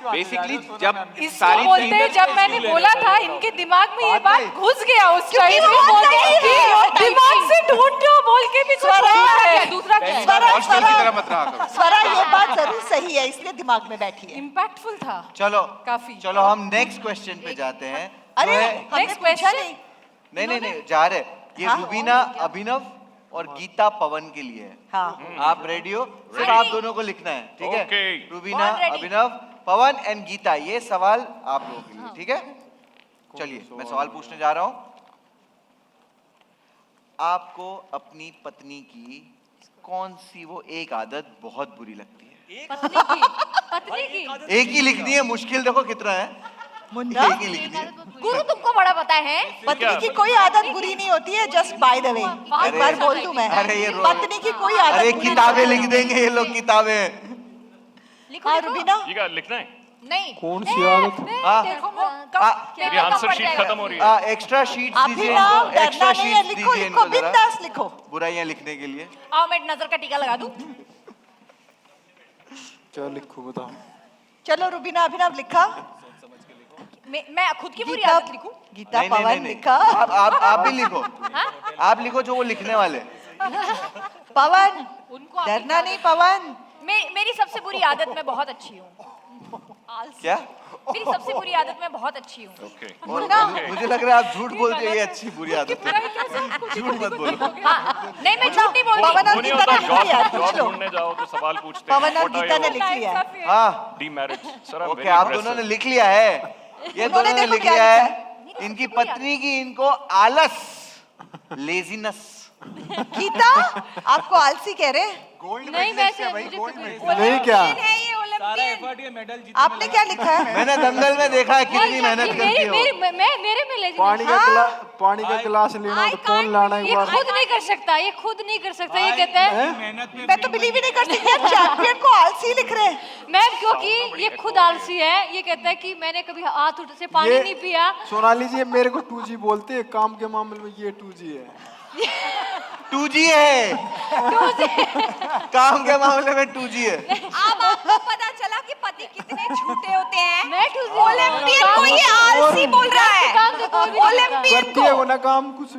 बेसिकली जब इसको सारी बोलते हैं, जब मैंने बोला था इनके दिमाग में ये बात घुस गया उस क्योंकि टाइम वो बोलते सही हैं कि है। दिमाग से ढूंढो बोल के भी कुछ स्वरा, होता है। दूसरा क्या है? स्वरा, हॉस्टल की तरह मत रहा करो। स्वरा, ये बात जरूर सही है, इसलिए दिमाग में बैठी है। इम्पैक्टफुल था चलो काफी। चलो हम नेक्स्ट क्वेश्चन पे जाते हैं। अरे जो है- हमने नेक्स्ट पूछा क्वेश्चन नहीं। नहीं जा रहे। ये हाँ? रुबीना अभिनव और गीता पवन के लिए है। हाँ। आप रेडी हो? सिर्फ आप दोनों को लिखना है, ठीक है? Okay. Rubina, Born ready. Abhinav, Pawan and Geeta, ये सवाल आप लोगों के लिए, ठीक है? चलिए मैं सवाल पूछने जा रहा हूं। आपको अपनी पत्नी की कौन सी वो एक आदत बहुत बुरी लगती है? पत्नी की एक ही लिखनी है, मुश्किल देखो कितना है। मुन्ना, एक ही लिखनी है। गुरु तुमको बड़ा पता है। पत्नी की कोई आदत बुरी नहीं होती है, जस्ट बाय द वे। एक बार बोल दूं मैं, अरे ये पत्नी की कोई आदत अरे बुरी किताबें लिख देंगे ये लोग, किताबें। लिखो हाँ लिखो। रुबीना, ये क्या लिखना है? नहीं कौन सी आदत? हाँ। देखो मेरी आंसर शीट खत्म हो रही है। एक्स्ट्रा शीट दीजिए इनको, अभिनव डरना एक्स्ट्रा नहीं है, शीट लिखो दीजिए लिखो इनको जरा, बिंदास लिखो। बुराइयां लिखने के लिए। आओ मैं नजर का टीका लगा दूं। क्या लिखूं बताओ? चलो रुबीना, अभिनव लिखा। मैं खुद की बुरी गीता, आदत लिखूं। गीता नहीं, नहीं, पवन नहीं। लिखा। आप भी लिखो। आप लिखो जो वो लिखने वाले। पवन, डरना नहीं पवन। मेरी सबसे बुरी आदत मैं बहुत अच्छी हूँ। क्या? मेरी सबसे बुरी आदत मैं बहुत अच्छी हूँ। और मुझे लग रहा है आप झूठ बोलते हो, ये अच्छी बुरी आदत है। झूठ मत बोलो। हाँ, नहीं मैं झूठ नहीं बोल पवन और वो नहीं गीता होता, ने लिख लिया, जॉब पूछ लो। ढूंढने जाओ तो सवाल पूछते हैं। पवन और What are गीता ने you? लिख लिया। हाँ, Demerit. Sir, I'm okay, very आप impressive. दोनों ने लिख लिया है। ये उन्होंने दोनों ने देखो लिख क्या लिया लिखा है। इनकी पत्नी की इनको आलस, लेजीनेस। गीता, आपको आलसी कह रहे हैं? नहीं वैसे मुझे नहीं क्या? सारा एफर्ट ये मेडल जीतने आपने क्या लिखा है? मैंने दंगल में देखा है कितनी मेहनत करती हो। मेरे में लेजिनेस। पानी का गिलास लेना तो कौन लाना एक ये बार? खुद नहीं कर सकता, ये खुद नहीं कर सकता, ये कहता है मेहनत में मैं तो बिलीव ही नहीं कर सकती, यार चैंपियन को आलसी लिख रहे हैं। मैम, क्योंकि ये खुद आलसी है। ये कहता है कि मैंने कभी हाथ उठ से पानी नहीं पिया। सोनाली जी, मेरे को 2G बोलते हैं, काम के मामले में ये 2G है। 2G है। काम के मामले में 2G है। अब आपको पता चला कि पति कितने झूठे होते हैं। मैं ओलंपियन को ये आलसी बोल रहा है। ओलंपियन करती है वो ना काम कुछ।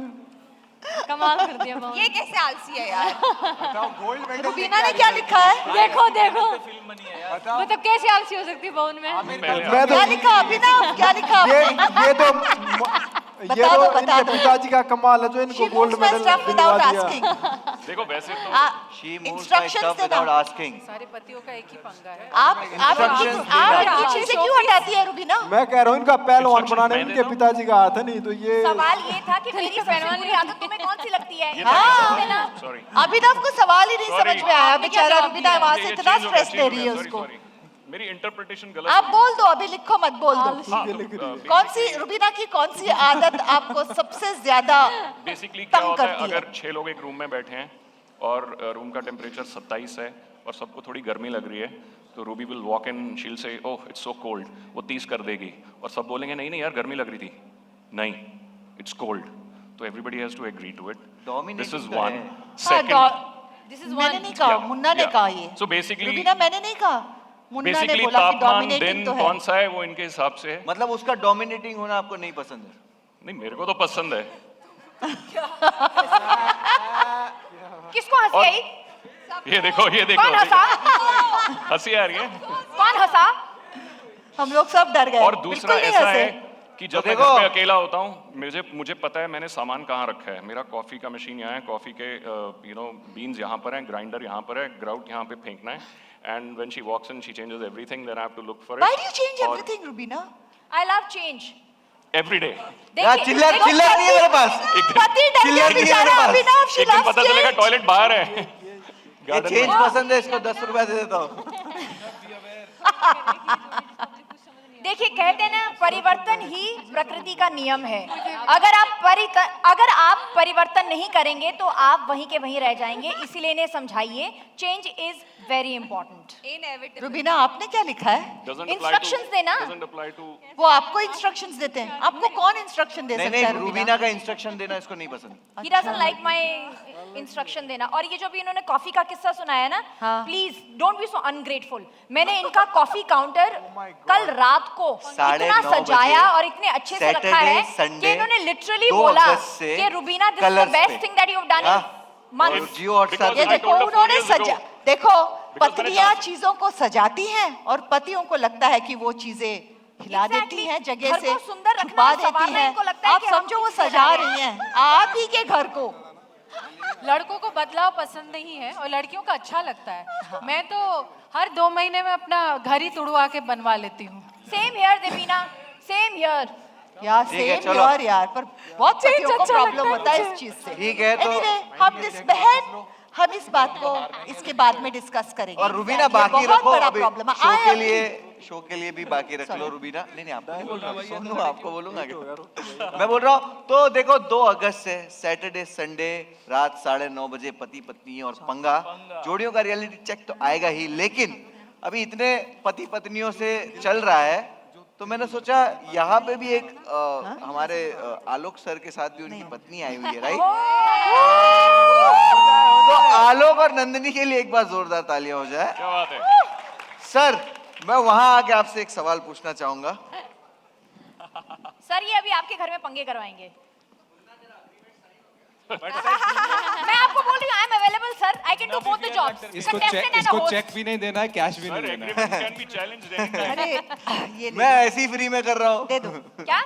कमाल कर दिया मामा। ये कैसे आलसी है यार। रुबीना ने क्या लिखा है? देखो देखो, फिल्म बनी है यार। मतलब कैसे आलसी हो सकती है भवन में? मैं तो क्या लिखा अभिनव, क्या लिखा ये आपने? ये तो बता दो, बता इनके दो। पिताजी का कमाल है जो इनको She gold moves my medal stuff दिलवा without दिया। asking. देखो वैसे तो She moves my Instructions stuff देना। without asking. सारे पतियों का एक ही पंगा है। आप Instructions इनकी चीजें क्यों हटाती है रुबीना? मैं कह रहा हूँ इनका पहलवान Instructions बनाने में मैं इनके देता हूँ। पिताजी का हाथ है, नहीं तो ये सवाल ये था कि मेरी सबसे बुरी आदत तुम्हें कौन सी लगती है? हाँ। सॉरी। अभिनव को सवाल ही नहीं Sorry. समझ में आया, बेचारा जवाब रुबीना दिया? वहां से इतना स्ट्रेस ले रही है उसको। मेरी इंटरप्रिटेशन गलत आप हुई। बोल दो, अभी लिखो मत, बोल दो। हाँ, कौन सी रुबीना की कौन सी आदत आपको सबसे ज्यादा बेसिकली क्या तंग होता है, करती है? अगर 6 लोग एक रूम में बैठे हैं और रूम का टेम्परेचर 27 है और सबको थोड़ी गर्मी लग रही है, तो रूबी विल वॉक इन, शील से ओह इट्स सो कोल्ड, वो 30 कर देगी और सब बोलेंगे नहीं नहीं यार गर्मी लग रही थी, नहीं इट्स कोल्ड, तो everybody has to agree to it. This is one. मैंने नहीं कहा, मुन्ना ने कहा ये। सो बेसिकली रुबीना मैंने नहीं कहा, मुन्ना ने बेसिकली बोला कि तापमान डोमिनेटिंग दिन तो है। कौन सा है वो इनके हिसाब से है। मतलब उसका डोमिनेटिंग होना आपको नहीं पसंद है? नहीं मेरे को तो पसंद है। किसको हंसी आई? ये देखो ये देखो, कौन हंसा? हंसी आ रही है। कौन हंसा? हम लोग सब डर गए। और दूसरा बिल्कुल नहीं ऐसा हंसे। है कि जब मैं देखो। घर पे अकेला होता हूँ, मुझे पता है मैंने सामान कहाँ रखा है। मेरा कॉफी का मशीन यहाँ है, कॉफी के बीन्स यहाँ पर हैं, ग्राइंडर यहाँ पर है, ग्राउट यहाँ पे फेंकना है, and when she walks in she changes everything, then I have to look for it. Why do you change everything, Rubina? I love change. Every day. यार चिल्लर चिल्लर नहीं है मेरे पास। पति डर चिल्लर गया नहीं है बेचारा, मेरे पास। अभिनव, she एक दिन loves पता चलेगा change. टॉयलेट बाहर है। ये गार्डन चेंज में। पसंद है, इसको 10 रुपया दे देता हूँ। देखिए कहते हैं ना, परिवर्तन ही प्रकृति का नियम है। अगर आप परिवर्तन नहीं करेंगे तो आप वहीं के वहीं रह जाएंगे, इसीलिए इन्हें समझाइए change is very important. Rubina आपने क्या लिखा है? इंस्ट्रक्शंस देना। वो आपको इंस्ट्रक्शंस देते हैं, आपको कौन इंस्ट्रक्शन दे नहीं सकता है? नहीं, रूबीना का इंस्ट्रक्शन देना इसको नहीं पसंद। He doesn't like my instruction देना। और ये जो भी इन्होंने कॉफी का किस्सा सुनाया ना, please don't be so ungrateful. मैंने इनका कॉफी काउंटर कल रात को इतना 9:30 सजाया बजे, और इतने अच्छे से रखा है कि Sunday, इन्होंने लिटरली 2 बोला अगस्त से कि Rubina this is the Colours best पे। Thing that you have done in months. Jio Hotstar ये पे। देखो उन्होंने सजा, देखो पत्नियां चीजों को सजाती हैं और पतियों को लगता है कि वो चीजें हिला देती हैं, जगह घर से को सुंदर रखना, छुपा देती संवारना हैं। इनको लगता है आप कि हम समझो वो किसको सजा सजा रही हैं आप ही के घर को। लड़कों को बदलाव पसंद नहीं है और लड़कियों का अच्छा लगता है। मैं तो हर 2 महीने में अपना घर ही तुड़वा के बनवा लेती हूँ। Same here Deepina, same here. यार ठीक है, सेम चलो। यार यार, पर बहुत Change पतियों को अच्छा प्रॉब्लम लगता है होता है मुझे। इस चीज से। ठीक है, तो- Anyway, हम इस बात को इसके बाद में डिस्कस करेंगे। और रुबीना ये बाकी बहुत रखो, बड़ा अभी प्रॉब्लम है। शो I के agree. लिए, शो के लिए भी बाकी रख लो रुबीना। नहीं नहीं, आपको नहीं बोल रहा, सोनू आपको बोलूंगा क्या? मैं बोल रहा हूँ, तो देखो 2 अगस्त से सैटरडे संडे रात 9:30 बजे पति पत्नी और पंगा जोड़ियों का रियलिटी चेक तो आएगा ही, लेकिन अभी इतने पति पत्नियों से चल रहा है तो मैंने सोचा यहाँ पे भी एक हमारे आलोक सर के साथ भी उनकी पत्नी आई हुई है, राइट? तो आलोक और नंदिनी के लिए एक बार जोरदार तालियां हो जाए। क्या बात है। सर मैं वहां आके आपसे एक सवाल पूछना चाहूंगा। सर ये अभी आपके घर में पंगे करवाएंगे। मैं आपको बोल रही हूँ, I am available sir, I can do both the jobs. इसको चेक भी नहीं देना है, कैश भी नहीं देना है। Can be challenged anytime. अरे ये मैं ऐसे ही फ्री में कर रहा हूँ। दे दो। क्या?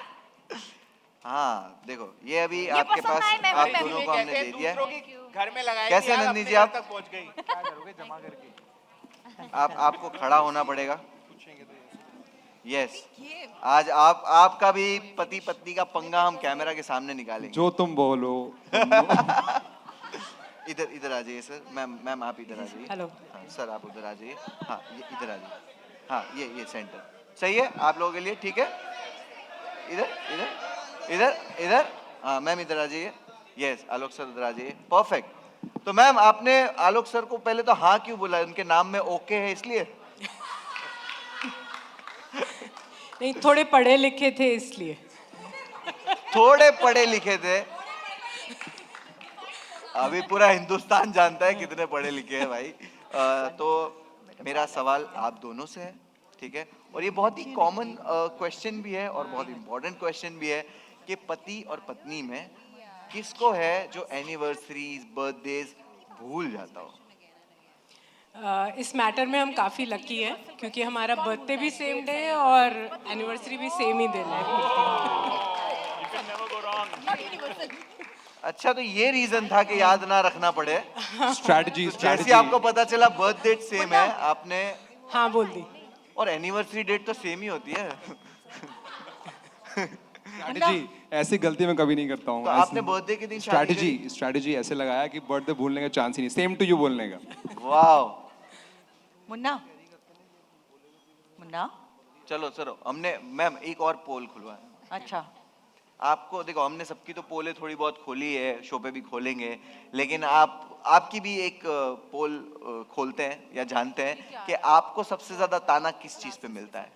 हाँ देखो ये अभी ये आपके पसंद पास आए, मैं आप भी दोनों को हमने दे दिया है। घर में लगाएगी कैसे यार, नंदी अपने जी घर आप? तक पहुंच गई। क्या करोगे जमा करके? आपको खड़ा होना पड़ेगा। यस आज आपका भी पति पत्नी का पंगा हम कैमरा के सामने निकालेंगे। जो तुम बोलो। इधर आ जाइए सर। मैम आप इधर आ जाइए। हेलो। हाँ, सर आप उधर आ जाइए। हाँ ये इधर आ जाइए। हाँ ये सेंटर सही है आप लोगों के लिए, ठीक है? इधर इधर इधर इधर। हाँ मैम इधर आ जाइए। यस आलोक सर उधर आ जाइए। परफेक्ट। तो मैम आपने आलोक सर को पहले तो हाँ क्यों बोला? उनके नाम में ओके है इसलिए? नहीं, थोड़े पढ़े लिखे थे इसलिए। थोड़े पढ़े लिखे थे। अभी पूरा हिंदुस्तान जानता है कितने पढ़े लिखे हैं भाई। तो मेरा सवाल आप दोनों से है, ठीक है? और ये बहुत ही कॉमन क्वेश्चन भी है और बहुत इम्पोर्टेंट क्वेश्चन भी है कि पति और पत्नी में किसको है जो एनिवर्सरीज बर्थडेज भूल जाता हो? इस मैटर में हम काफ़ी लकी हैं क्योंकि हमारा बर्थडे भी सेम डे है और एनिवर्सरी भी सेम ही दिन है। अच्छा तो ये रीजन था कि याद ना रखना पड़े। स्ट्रैटेजी जैसे आपको पता चला बर्थ डेट सेम है आपने हाँ बोल दी। और एनिवर्सरी डेट तो सेम ही होती है। स्ट्रैटेजी ऐसी गलती मैं कभी नहीं करता हूँ। तो आपने बर्थडे के दिन शादी स्ट्रैटेजी ऐसे लगाया कि बर्थडे भूलने का चांस ही नहीं, सेम टू यू बोलने का। वाह मुन्ना मुन्ना चलो चलो, हमने मैम एक और पोल खुलवाया। अच्छा आपको देखो, हमने सबकी तो पोले थोड़ी बहुत खोली है, शो पे भी खोलेंगे, लेकिन आपकी भी एक पोल खोलते हैं या जानते हैं कि आपको सबसे ज्यादा ताना किस चीज पे मिलता है,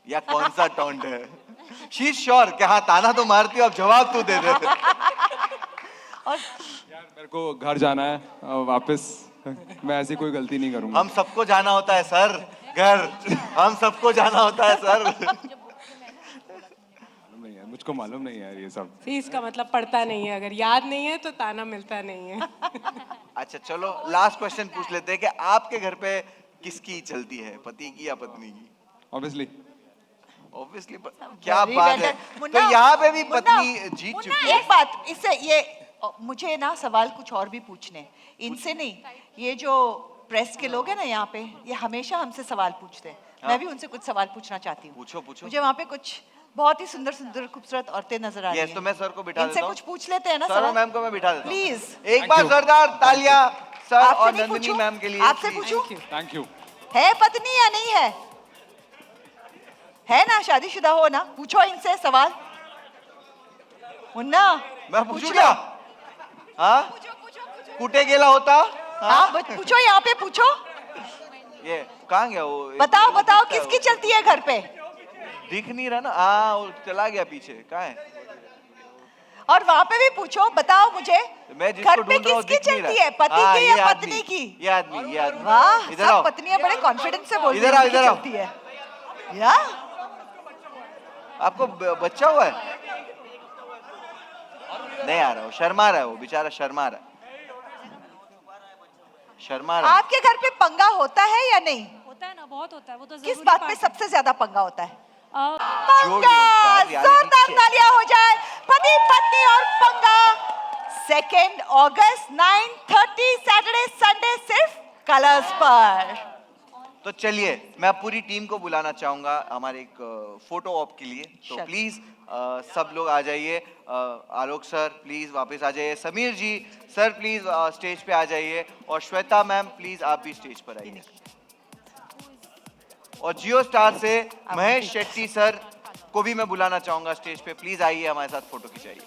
या कौन सा टॉन्ट है? शी इज श्योर कि हाँ ताना तो मारती हो, अब जवाब तू दे दे। यार मेरे को घर जाना है वापस, मैं ऐसी कोई गलती नहीं करूंगा। हम सबको जाना होता है सर घर, हम सबको जाना होता है सर। नहीं यार, मुझको मालूम नहीं है यार ये सब। फीस का मतलब पड़ता नहीं है, अगर याद नहीं है तो ताना मिलता नहीं है। अच्छा चलो लास्ट क्वेश्चन पूछ लेते हैं कि आपके घर पे किसकी चलती है, पति की या पत्नी की? ऑब्वियसली ऑब्वियसली क्या बात है, तो यहाँ पे भी पत्नी जीत चुकी है। एक बात, इससे ये मुझे ना सवाल कुछ और भी पूछने, इनसे नहीं, ये जो प्रेस के लोग हैं ना यहाँ पे, ये हमेशा हमसे सवाल पूछते हैं। हाँ। मैं भी उनसे कुछ सवाल पूछना चाहती हूँ। पूछो पूछो। मुझे वहाँ पे कुछ बहुत ही सुंदर सुंदर खूबसूरत औरतें नजर आ रही यस, हैं। तो मैं सर को बिठा इनसे देता हूँ। कुछ पूछ लेते हैं ना सर और सवाल? मैम को मैं बिठा देता हूँ। प्लीज एक बार जोरदार तालियां सर आपसे और नहीं नंदिनी पूछूं? मैम के लिए। आपसे पूछूं? Thank you. है पत्नी या नहीं है? है ना, शादीशुदा हो ना? पूछो इनसे सवाल। मुन्ना मैं पूछूं क्या? हाँ कुटे गेला होता? हाँ पूछो, यहाँ पे पूछो। ये कहाँ गया वो? बताओ बताओ किसकी चलती है घर पे? दिख नहीं रहा ना, हाँ वो चला गया पीछे, कहाँ है? और वहाँ पे भी पूछो, बताओ मुझे मैं जिसको घर पे ढूंढ रहा हूँ किसकी दिख नहीं चलती रहा। है, पति हाँ, की ये या आदमी, पत्नी की? ये आदमी, ये आदमी। वाह, इधर आओ। सब पत्नियां बड़े कॉन्फिडेंस से बोल रही इधर हैं आओ, उनकी इधर आओ। चलती है। या आपको बच्चा हुआ है? नहीं आ रहा, वो शर्मा रहा है, वो बेचारा शर्मा रहा है, शर्मा रहा है। आपके घर पे पंगा होता है या नहीं? होता है ना, बहुत होता है वो तो। किस बात पे सबसे ज्यादा पंगा होता है? जो भी पंगा! होता है, जोरदार तालियां हो जाए, पति पत्नी और पंगा। 2 अगस्त 9:30 सैटरडे संडे सिर्फ कलर्स पर। तो चलिए मैं पूरी टीम को बुलाना चाहूंगा हमारे एक फोटो ऑप के लिए, तो Sure. प्लीज सब लोग आ जाइए। आलोक सर प्लीज वापस आ जाइए, समीर जी सर प्लीज स्टेज पे आ जाइए, और श्वेता मैम प्लीज आप भी स्टेज पर आइए। और जियो स्टार से महेश शेट्टी सर को भी मैं बुलाना चाहूंगा स्टेज पे, प्लीज आइए हमारे साथ फोटो खिंचाइए।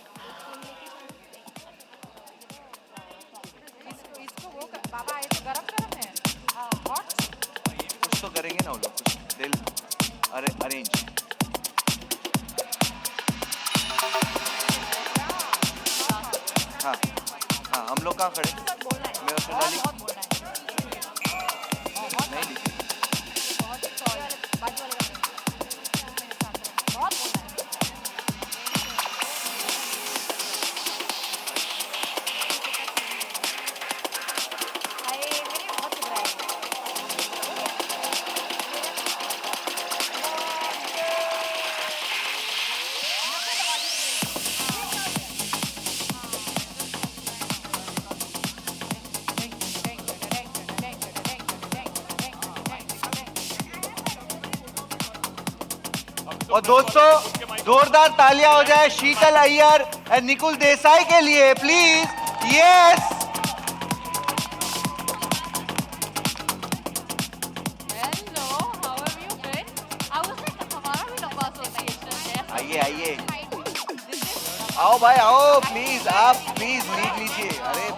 कुछ तो करेंगे ना वो लोग, कुछ दिल अरेंज। हाँ हाँ, हम लोग कहाँ खड़े? मैं उसमें डाली नहीं लिखी। और दोस्तों जोरदार तालियां हो जाए शीतल अय्यर और निकुल देसाई के लिए प्लीज। यस आइए आइए, आओ भाई आओ, प्लीज आप प्लीज लीड लीजिए। अरे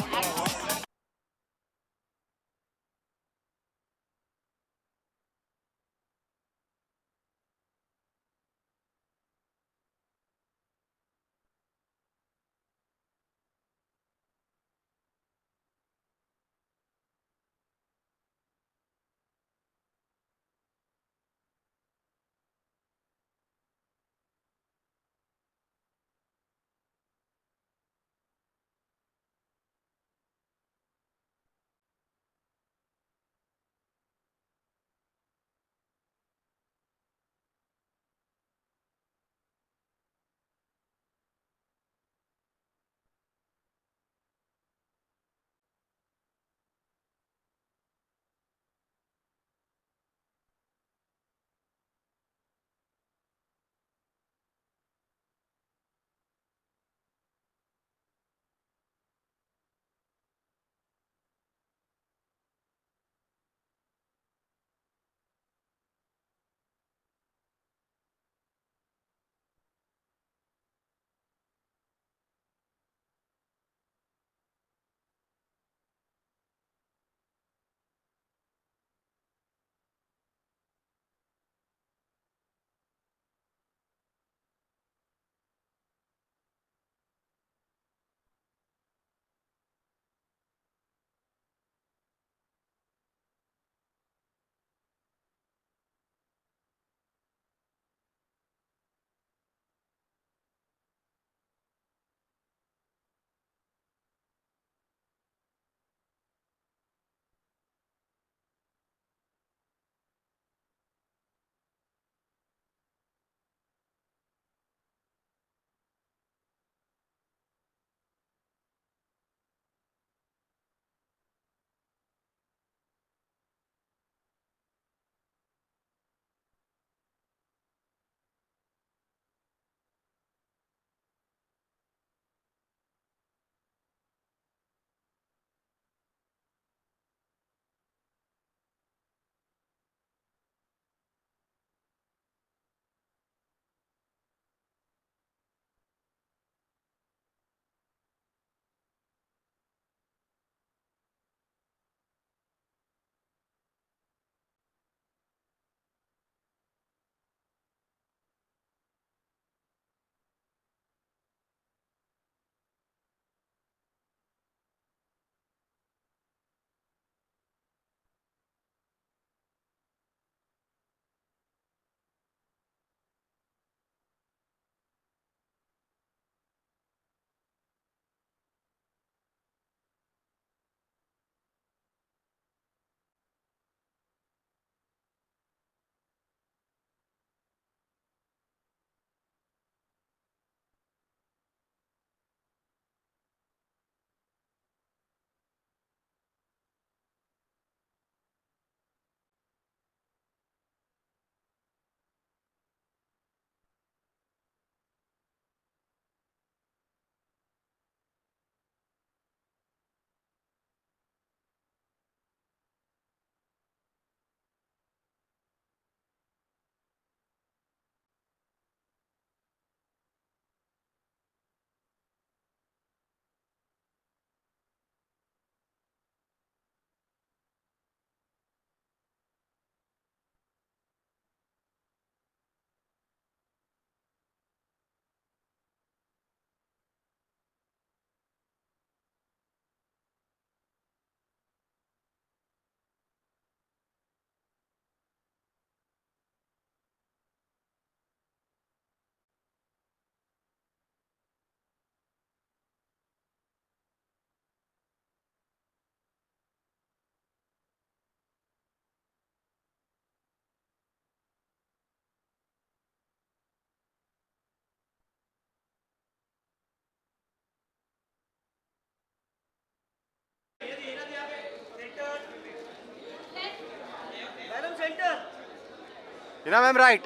Hina ma'am right.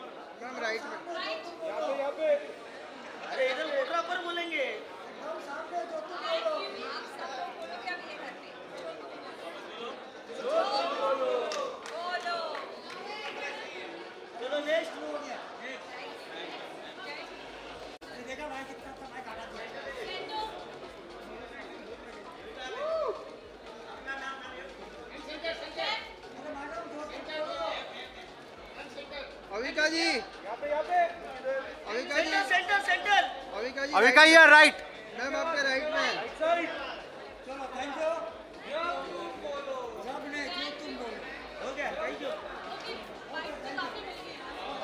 Avika ji, Avika ji, centre centre. Avika ji, Avika, you are right. Ma'am आपके राइट में।